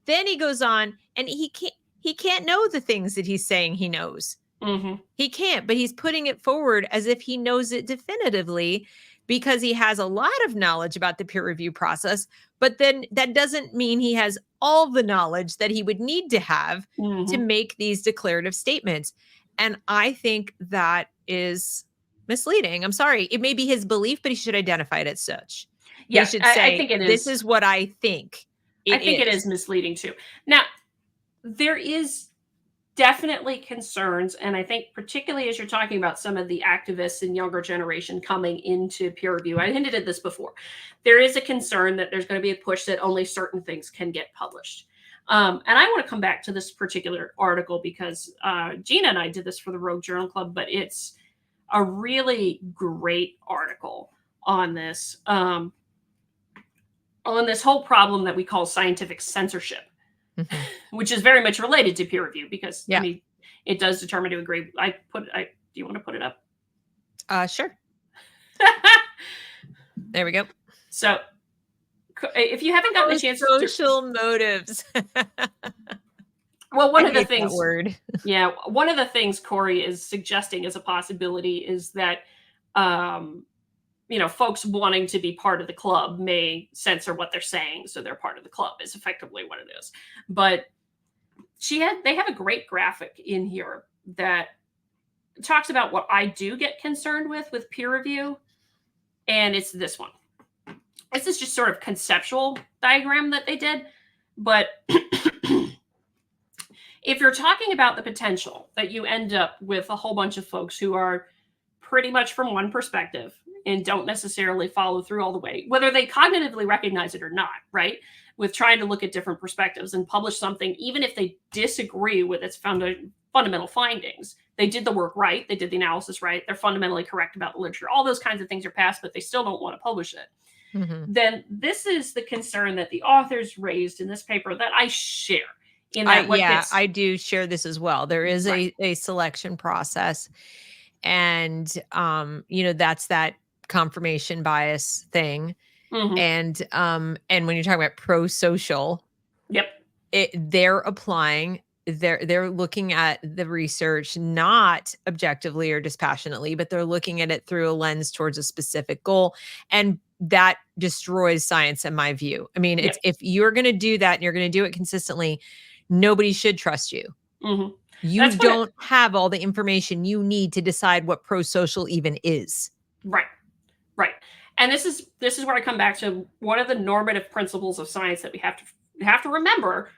Then he goes on, and he can't know the things that he's saying he knows. Mm-hmm. He can't, but he's putting it forward as if he knows it definitively, because he has a lot of knowledge about the peer review process. But then that doesn't mean he has all the knowledge that he would need to have to make these declarative statements. And I think that is misleading. I'm sorry. It may be his belief, but he should identify it as such. Yeah, he should say, I think it is. This is what I think. It is misleading too. Now, there is definitely concerns, and I think particularly as you're talking about some of the activists and younger generation coming into peer review, I hinted at this before. There is a concern that there's going to be a push that only certain things can get published. And I want to come back to this particular article because Gina and I did this for the Rogue Journal Club, but it's a really great article on this whole problem that we call scientific censorship. Which is very much related to peer review because I mean, it does determine to agree. Do you want to put it up? Sure. There we go. So if you haven't gotten a chance social motives. Well, one of the things one of the things Corey is suggesting as a possibility is that folks wanting to be part of the club may censor what they're saying, so they're part of the club is effectively what it is. But they have a great graphic in here that talks about what I do get concerned with peer review, and it's this one. This is just sort of conceptual diagram that they did, but If you're talking about the potential that you end up with a whole bunch of folks who are pretty much from one perspective and don't necessarily follow through all the way, whether they cognitively recognize it or not, right? With trying to look at different perspectives and publish something, even if they disagree with its fundamental findings, they did the work right, they did the analysis right, they're fundamentally correct about the literature, all those kinds of things are passed, but they still don't want to publish it. Then this is the concern that the authors raised in this paper that I share. In that I do share this as well. There is a selection process, and that's that confirmation bias thing. And when you're talking about pro-social, they're applying, they're looking at the research not objectively or dispassionately, but they're looking at it through a lens towards a specific goal, and that destroys science in my view. I mean, if you're going to do that and you're going to do it consistently, nobody should trust you. You don't have all the information you need to decide what pro-social even is. Right. And this is where I come back to one of the normative principles of science that we have to remember,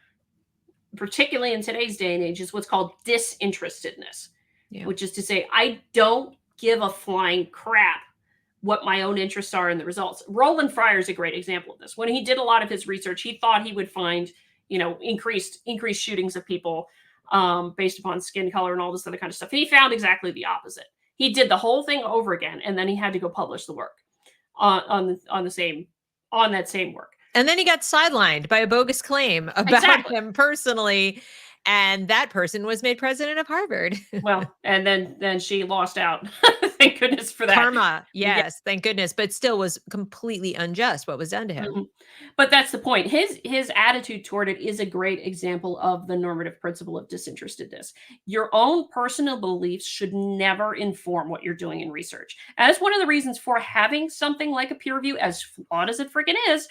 particularly in today's day and age, is what's called disinterestedness, which is to say, I don't give a flying crap what my own interests are in the results. Roland Fryer is a great example of this. When he did a lot of his research, he thought he would find, increased shootings of people based upon skin color and all this other kind of stuff. He found exactly the opposite. He did the whole thing over again, and then he had to go publish the work on that same work. And then he got sidelined by a bogus claim about him personally, and that person was made president of Harvard. Well, and then she lost out. Thank goodness for that. Karma, yes, thank goodness, but still was completely unjust what was done to him. But that's the point. His attitude toward it is a great example of the normative principle of disinterestedness. Your own personal beliefs should never inform what you're doing in research. And that's one of the reasons for having something like a peer review, as flawed as it freaking is,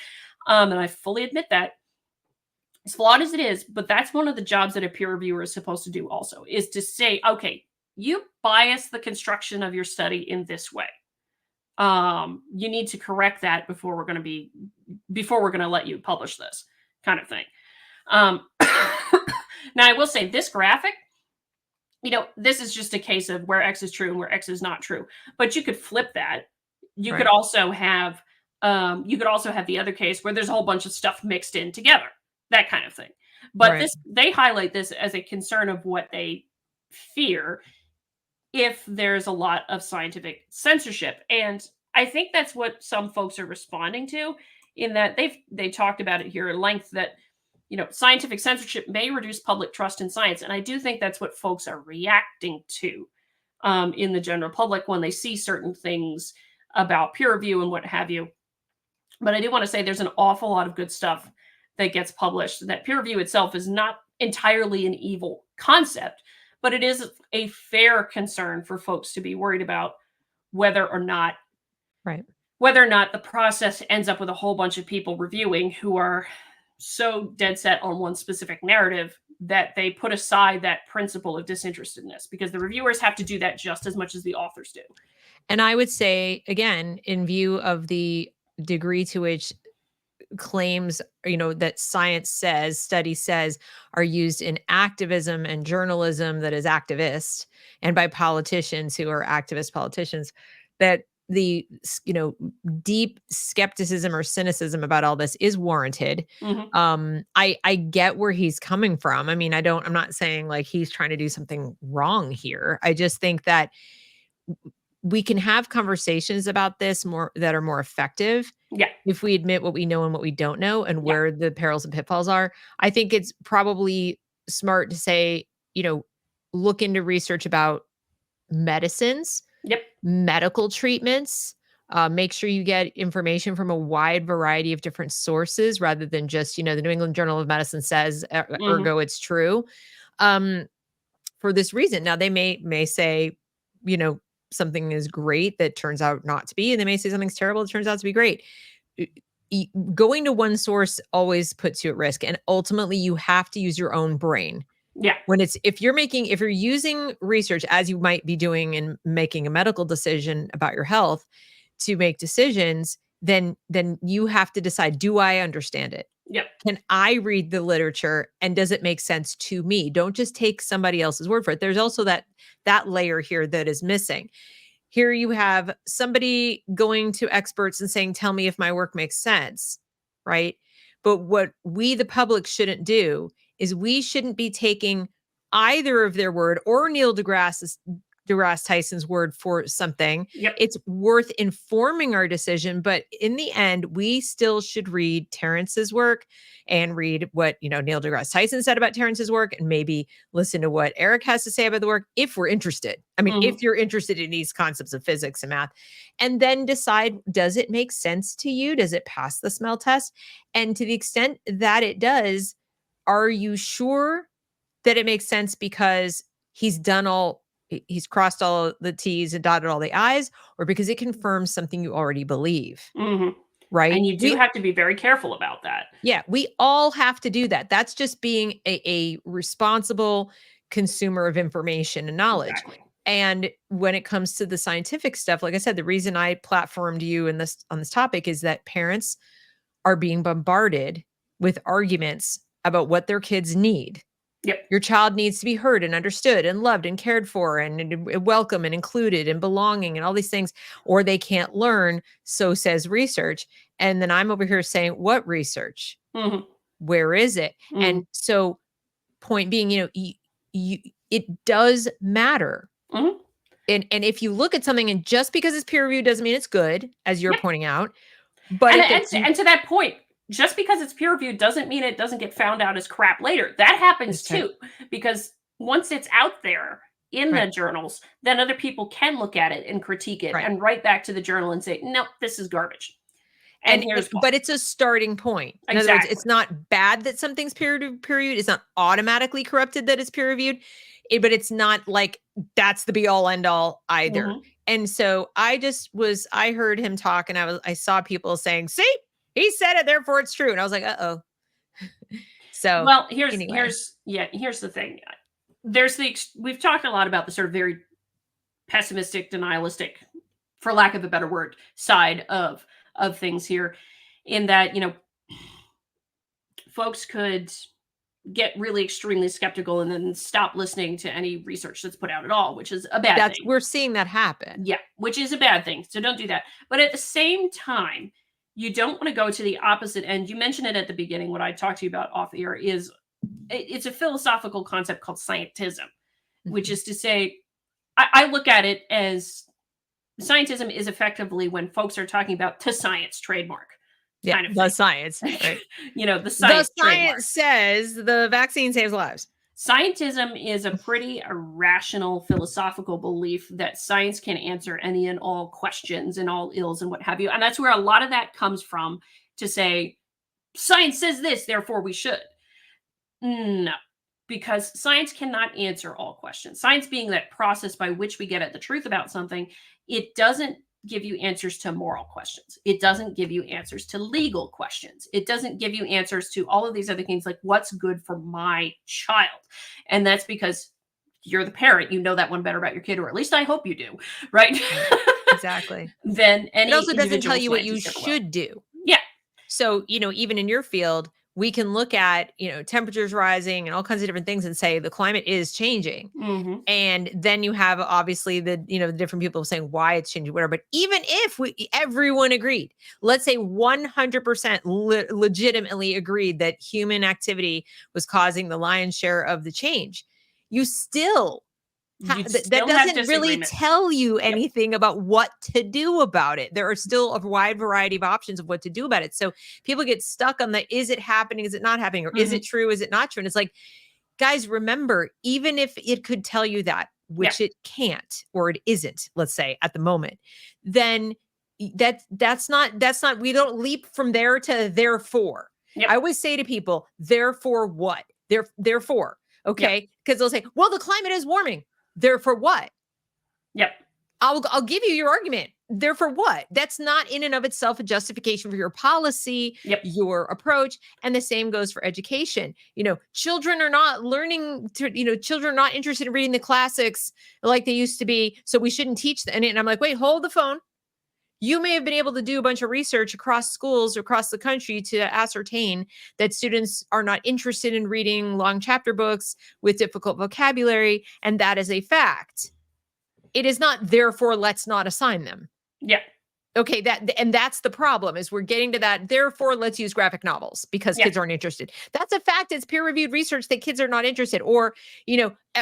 and I fully admit that, as flawed as it is, but that's one of the jobs that a peer reviewer is supposed to do also, is to say, okay, you bias the construction of your study in this way. You need to correct that before we're going to let you publish this kind of thing. Now, I will say this graphic, this is just a case of where X is true and where X is not true. But you could flip that. You could also have the other case where there's a whole bunch of stuff mixed in together, that kind of thing. But they highlight this as a concern of what they fear if there's a lot of scientific censorship. And I think that's what some folks are responding to, in that they talked about it here at length, that scientific censorship may reduce public trust in science. And I do think that's what folks are reacting to in the general public when they see certain things about peer review and what have you. But I do want to say there's an awful lot of good stuff that gets published. That peer review itself is not entirely an evil concept, but it is a fair concern for folks to be worried about whether or not the process ends up with a whole bunch of people reviewing who are so dead set on one specific narrative that they put aside that principle of disinterestedness, because the reviewers have to do that just as much as the authors do. And I would say, again, in view of the degree to which claims, that study says are used in activism and journalism that is activist, and by politicians who are activist politicians, that the deep skepticism or cynicism about all this is warranted. I get where he's coming from. I mean, I'm not saying like he's trying to do something wrong here. I just think that we can have conversations about this that are more effective. If we admit what we know and what we don't know, and where the perils and pitfalls are. I think it's probably smart to say, look into research about medicines, medical treatments, make sure you get information from a wide variety of different sources rather than just, the New England Journal of Medicine says, ergo it's true. For this reason. Now they may say, something is great that turns out not to be, and they may say something's terrible that turns out to be great. Going to one source always puts you at risk, and ultimately you have to use your own brain. If you're using research as you might be doing in making a medical decision about your health to make decisions, then you have to decide, do I understand it? Yep. Can I read the literature and does it make sense to me? Don't just take somebody else's word for it. There's also that layer here that is missing. Here you have somebody going to experts and saying, tell me if my work makes sense, right? But what we, the public, shouldn't do is we shouldn't be taking either of their word or Neil deGrasse Tyson's word for something. Yep. It's worth informing our decision, but in the end, we still should read Terrence's work and read what, Neil deGrasse Tyson said about Terrence's work, and maybe listen to what Eric has to say about the work if we're interested. I mean, if you're interested in these concepts of physics and math, and then decide, does it make sense to you? Does it pass the smell test? And to the extent that it does, are you sure that it makes sense because he's crossed all the T's and dotted all the I's, or because it confirms something you already believe? Right? And you do have to be very careful about that. Yeah, we all have to do that. That's just being a responsible consumer of information and knowledge. Exactly. And when it comes to the scientific stuff, like I said, the reason I platformed you on this topic is that parents are being bombarded with arguments about what their kids need. Yep. Your child needs to be heard and understood and loved and cared for and welcome and included and belonging and all these things, or they can't learn. So says research. And then I'm over here saying, what research? Where is it? And so point being, it does matter. And if you look at something and just because it's peer reviewed doesn't mean it's good, as you're pointing out. But and to that point, just because it's peer reviewed doesn't mean it doesn't get found out as crap later. That happens too, because once it's out there in the journals, then other people can look at it and critique it and write back to the journal and say, no, this is garbage. And here's why. But it's a starting point. In other words, it's not bad that something's peer reviewed. It's not automatically corrupted that it's peer reviewed, but it's not like that's the be all end all either. And so I heard him talk and I saw people saying, see, he said it, therefore it's true. And I was like, uh-oh. So, well, here's the thing. We've talked a lot about the sort of very pessimistic, denialistic, for lack of a better word, side of things here, in that, folks could get really extremely skeptical and then stop listening to any research that's put out at all, which is a bad thing. We're seeing that happen. Yeah, which is a bad thing. So don't do that. But at the same time, you don't want to go to the opposite end. You mentioned it at the beginning. What I talked to you about off air is it's a philosophical concept called scientism, which is to say, I look at it as scientism is effectively when folks are talking about the science trademark. Yeah, kind of the thing. Science. Right? The science. The science says the vaccine saves lives. Scientism is a pretty irrational philosophical belief that science can answer any and all questions and all ills and what have you. And that's where a lot of that comes from, to say, science says this, therefore we should. No, because science cannot answer all questions. Science being that process by which we get at the truth about something, it doesn't give you answers to moral questions. It doesn't give you answers to legal questions. It doesn't give you answers to all of these other things, like what's good for my child. And that's because you're the parent. You know that one better about your kid, or at least I hope you do, right? Exactly. Then any it also doesn't tell you what you should do. Yeah. So, even in your field, we can look at, temperatures rising and all kinds of different things and say the climate is changing. And then you have obviously the different people saying why it's changing, whatever. But even if everyone agreed, let's say 100% legitimately agreed that human activity was causing the lion's share of the change, you still that doesn't really tell you anything about what to do about it. There are still a wide variety of options of what to do about it. So people get stuck on is it happening? Is it not happening? Or is it true? Is it not true? And it's like, guys, remember, even if it could tell you that, which it can't, or it isn't, let's say at the moment, then that's not, we don't leap from there to therefore. I always say to people, therefore what? Therefore, okay? Because they'll say, well, the climate is warming. Therefore what? Yep. I'll give you your argument. Therefore what? That's not in and of itself a justification for your policy, your approach. And the same goes for education. Children are not learning to, children are not interested in reading the classics like they used to be. So we shouldn't teach them. And I'm like, wait, hold the phone. You may have been able to do a bunch of research across schools across the country to ascertain that students are not interested in reading long chapter books with difficult vocabulary, and that is a fact. It is not, therefore, let's not assign them. Yeah. Okay, that's the problem, is we're getting to that. Therefore, let's use graphic novels because kids aren't interested. That's a fact. It's peer-reviewed research that kids are not interested. Or,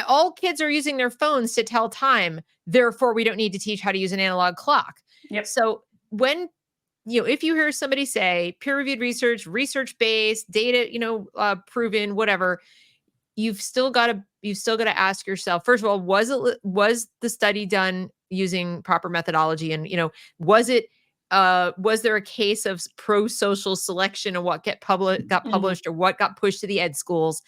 all kids are using their phones to tell time. Therefore, we don't need to teach how to use an analog clock. Yep. So when, if you hear somebody say peer-reviewed research, research-based, data, proven, whatever, you've still got to ask yourself, first of all, was the study done using proper methodology? And, was there a case of pro-social selection of what got published or what got pushed to the ed schools?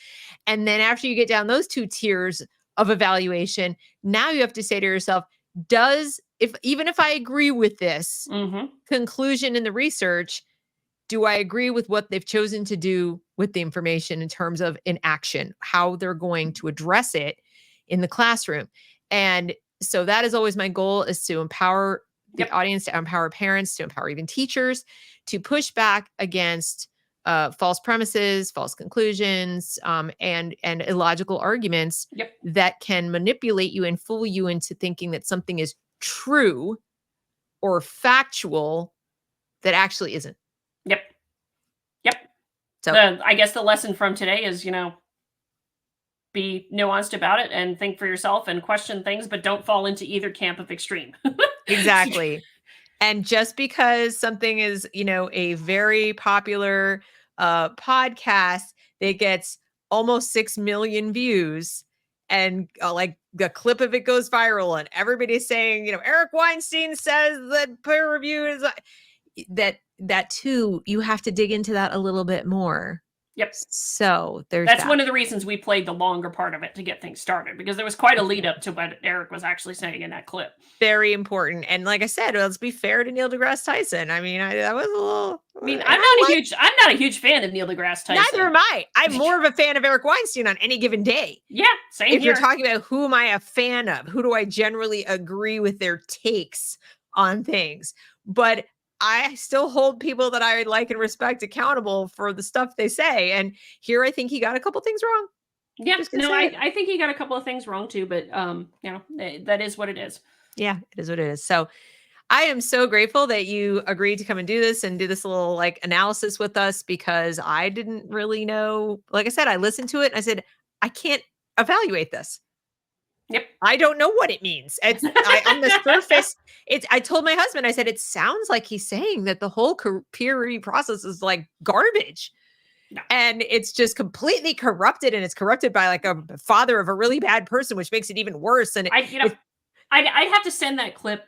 And then after you get down those two tiers of evaluation, now you have to say to yourself, even if I agree with this conclusion in the research, do I agree with what they've chosen to do with the information in terms of inaction, how they're going to address it in the classroom? And so that is always my goal, is to empower the audience, to empower parents, to empower even teachers, to push back against false premises, false conclusions, and illogical arguments that can manipulate you and fool you into thinking that something is true or factual that actually isn't. Yep. So I guess the lesson from today is, be nuanced about it and think for yourself and question things, but don't fall into either camp of extreme. Exactly. And just because something is, a very popular podcast that gets almost 6 million views, and like the clip of it goes viral and everybody's saying, Eric Weinstein says that peer review is that too, you have to dig into that a little bit more. Yep. So that's one of the reasons we played the longer part of it to get things started, because there was quite a lead up to what Eric was actually saying in that clip. Very important. And like I said, let's be fair to Neil deGrasse Tyson. I mean, that was a little. I'm not a huge fan of Neil deGrasse Tyson. Neither am I. I'm more of a fan of Eric Weinstein on any given day. Yeah, same If here. you're talking about who am I a fan of, who do I generally agree with their takes on things, but I still hold people that I like and respect accountable for the stuff they say. And here I think he got a couple things wrong. Yeah, no, I think he got a couple of things wrong too, but that is what it is. Yeah, it is what it is. So I am so grateful that you agreed to come and do this little analysis with us, because I didn't really know. Like I said, I listened to it and I said, I can't evaluate this. Yep. I don't know what it means. On the surface, I told my husband, I said, it sounds like he's saying that the whole peer review process is like garbage. No. And it's just completely corrupted, and it's corrupted by like a father of a really bad person, which makes it even worse. And I'd have to send that clip,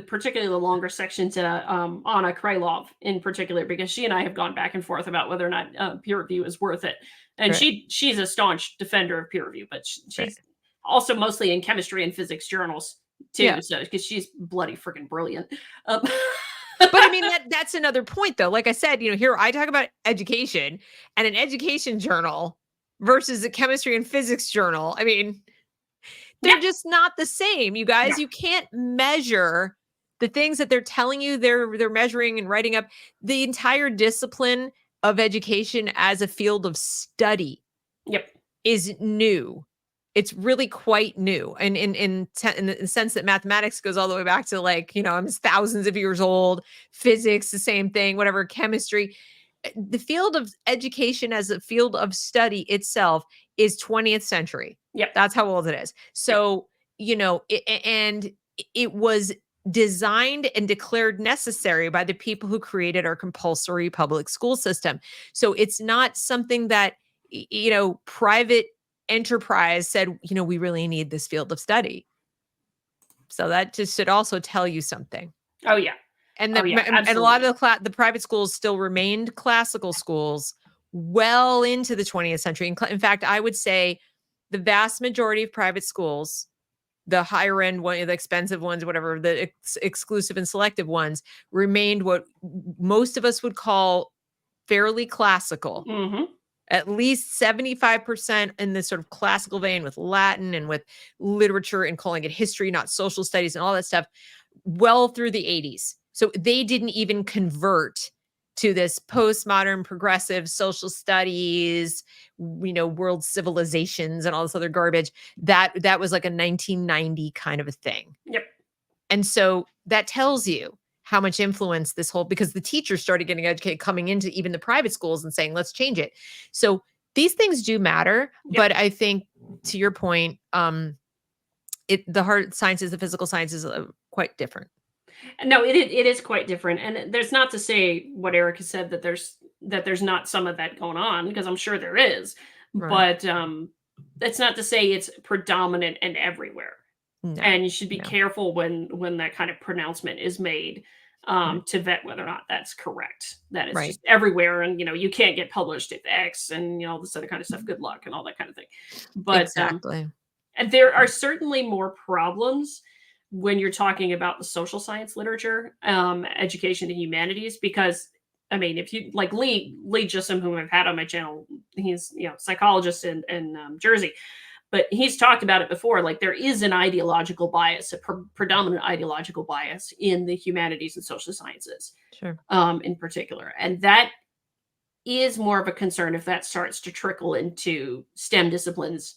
particularly the longer section, to Anna Krylov in particular, because she and I have gone back and forth about whether or not peer review is worth it. And she's a staunch defender of peer review, but she's also mostly in chemistry and physics journals too. Yeah. So because she's bloody freaking brilliant. But I mean, that's another point though. Like I said, here I talk about education and an education journal versus a chemistry and physics journal. I mean, they're just not the same, you guys. You can't measure the things that they're telling you they're measuring and writing up. The entire discipline of education as a field of study is new. It's really quite new. And in the sense that mathematics goes all the way back to it's thousands of years old, physics, the same thing, whatever, chemistry. The field of education as a field of study itself is 20th century. Yep. That's how old it is. So, it was designed and declared necessary by the people who created our compulsory public school system. So it's not something that, private enterprise said, we really need this field of study. So that just should also tell you something. Oh yeah. And and a lot of the private schools still remained classical schools well into the 20th century. In fact, I would say the vast majority of private schools, the higher end one, the expensive ones, whatever, the exclusive and selective ones, remained what most of us would call fairly classical. Mm-hmm. At least 75% in this sort of classical vein, with Latin and with literature and calling it history, not social studies and all that stuff, well through the 80s. So they didn't even convert to this postmodern progressive social studies, world civilizations and all this other garbage. That was like a 1990 kind of a thing. Yep. And so that tells you how much influence this whole, because the teachers started getting educated coming into even the private schools and saying, let's change it. So these things do matter. Yep. But I think to your point, the hard sciences, the physical sciences are quite different. No, it is quite different. And there's not to say what Eric has said that there's not some of that going on, because I'm sure there is. Right. But that's not to say it's predominant and everywhere. No, And you should be no. careful when that kind of pronouncement is made, to vet whether or not that's correct. That it's Right. just everywhere, and you can't get published at X, and all this other kind of stuff. Good luck and all that kind of thing. But Exactly. and there are certainly more problems when you're talking about the social science literature, education and humanities, because I mean, if you like Lee Jussim, whom I've had on my channel, he's psychologist in Jersey, but he's talked about it before. Like, there is an ideological bias, a predominant ideological bias in the humanities and social sciences, Sure. in particular, and that is more of a concern if that starts to trickle into STEM disciplines,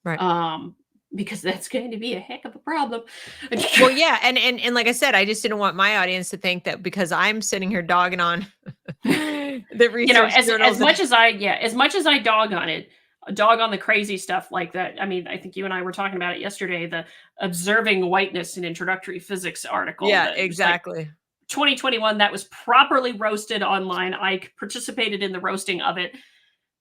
Right. because that's going to be a heck of a problem. Well, yeah, and like I said, I just didn't want my audience to think that because I'm sitting here dogging on the research as much as I dog on it, dog on the crazy stuff like that. I mean, I think you and I were talking about it yesterday, the observing whiteness in introductory physics article. Yeah, that was, like, exactly. 2021, that was properly roasted online. I participated in the roasting of it,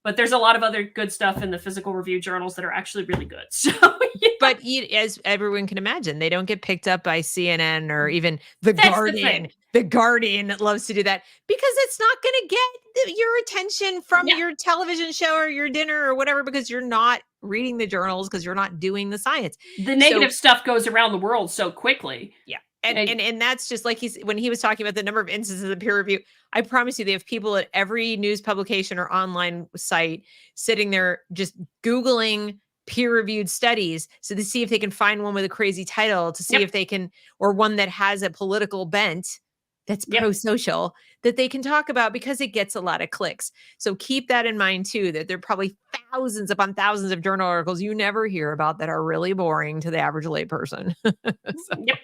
but there's a lot of other good stuff in the physical review journals that are actually really good. So, yeah. But as everyone can imagine, they don't get picked up by CNN or even The That's the Guardian. thing. The Guardian loves to do that because it's not going to get your attention from Yeah. your television show or your dinner or whatever, because you're not reading the journals, because you're not doing the science. The negative stuff goes around the world so quickly. Yeah. And that's just like when he was talking about the number of instances of peer review. I promise you, they have people at every news publication or online site sitting there just Googling peer-reviewed studies, so to see if they can find one with a crazy title, to see Yep. if they can, or one that has a political bent that's Yep. pro-social, that they can talk about, because it gets a lot of clicks. So keep that in mind too, that there are probably thousands upon thousands of journal articles you never hear about that are really boring to the average layperson. Yep.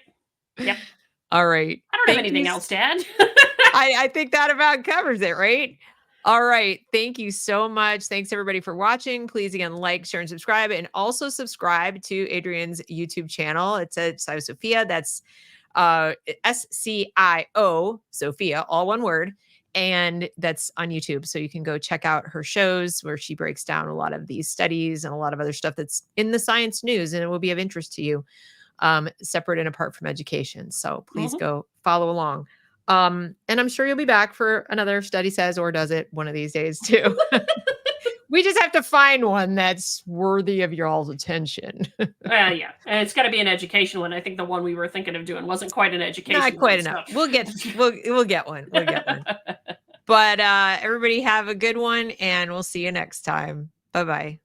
Yep. All right. I don't have anything else to add. I think that about covers it, right? All right. Thank you so much. Thanks everybody for watching. Please, again, like, share, and subscribe. And also subscribe to Adrian's YouTube channel. It's at ScioScophia. That's SCIO, Sophia, all one word. And that's on YouTube. So you can go check out her shows where she breaks down a lot of these studies and a lot of other stuff that's in the science news, and it will be of interest to you, separate and apart from education. So please go follow along. And I'm sure you'll be back for another Study Says or Does It one of these days too. We just have to find one that's worthy of your all's attention. Yeah, and it's got to be an education one. I think the one we were thinking of doing wasn't quite an education. Not quite one, enough. so. We'll get one. We'll get one. But everybody have a good one, and we'll see you next time. Bye-bye.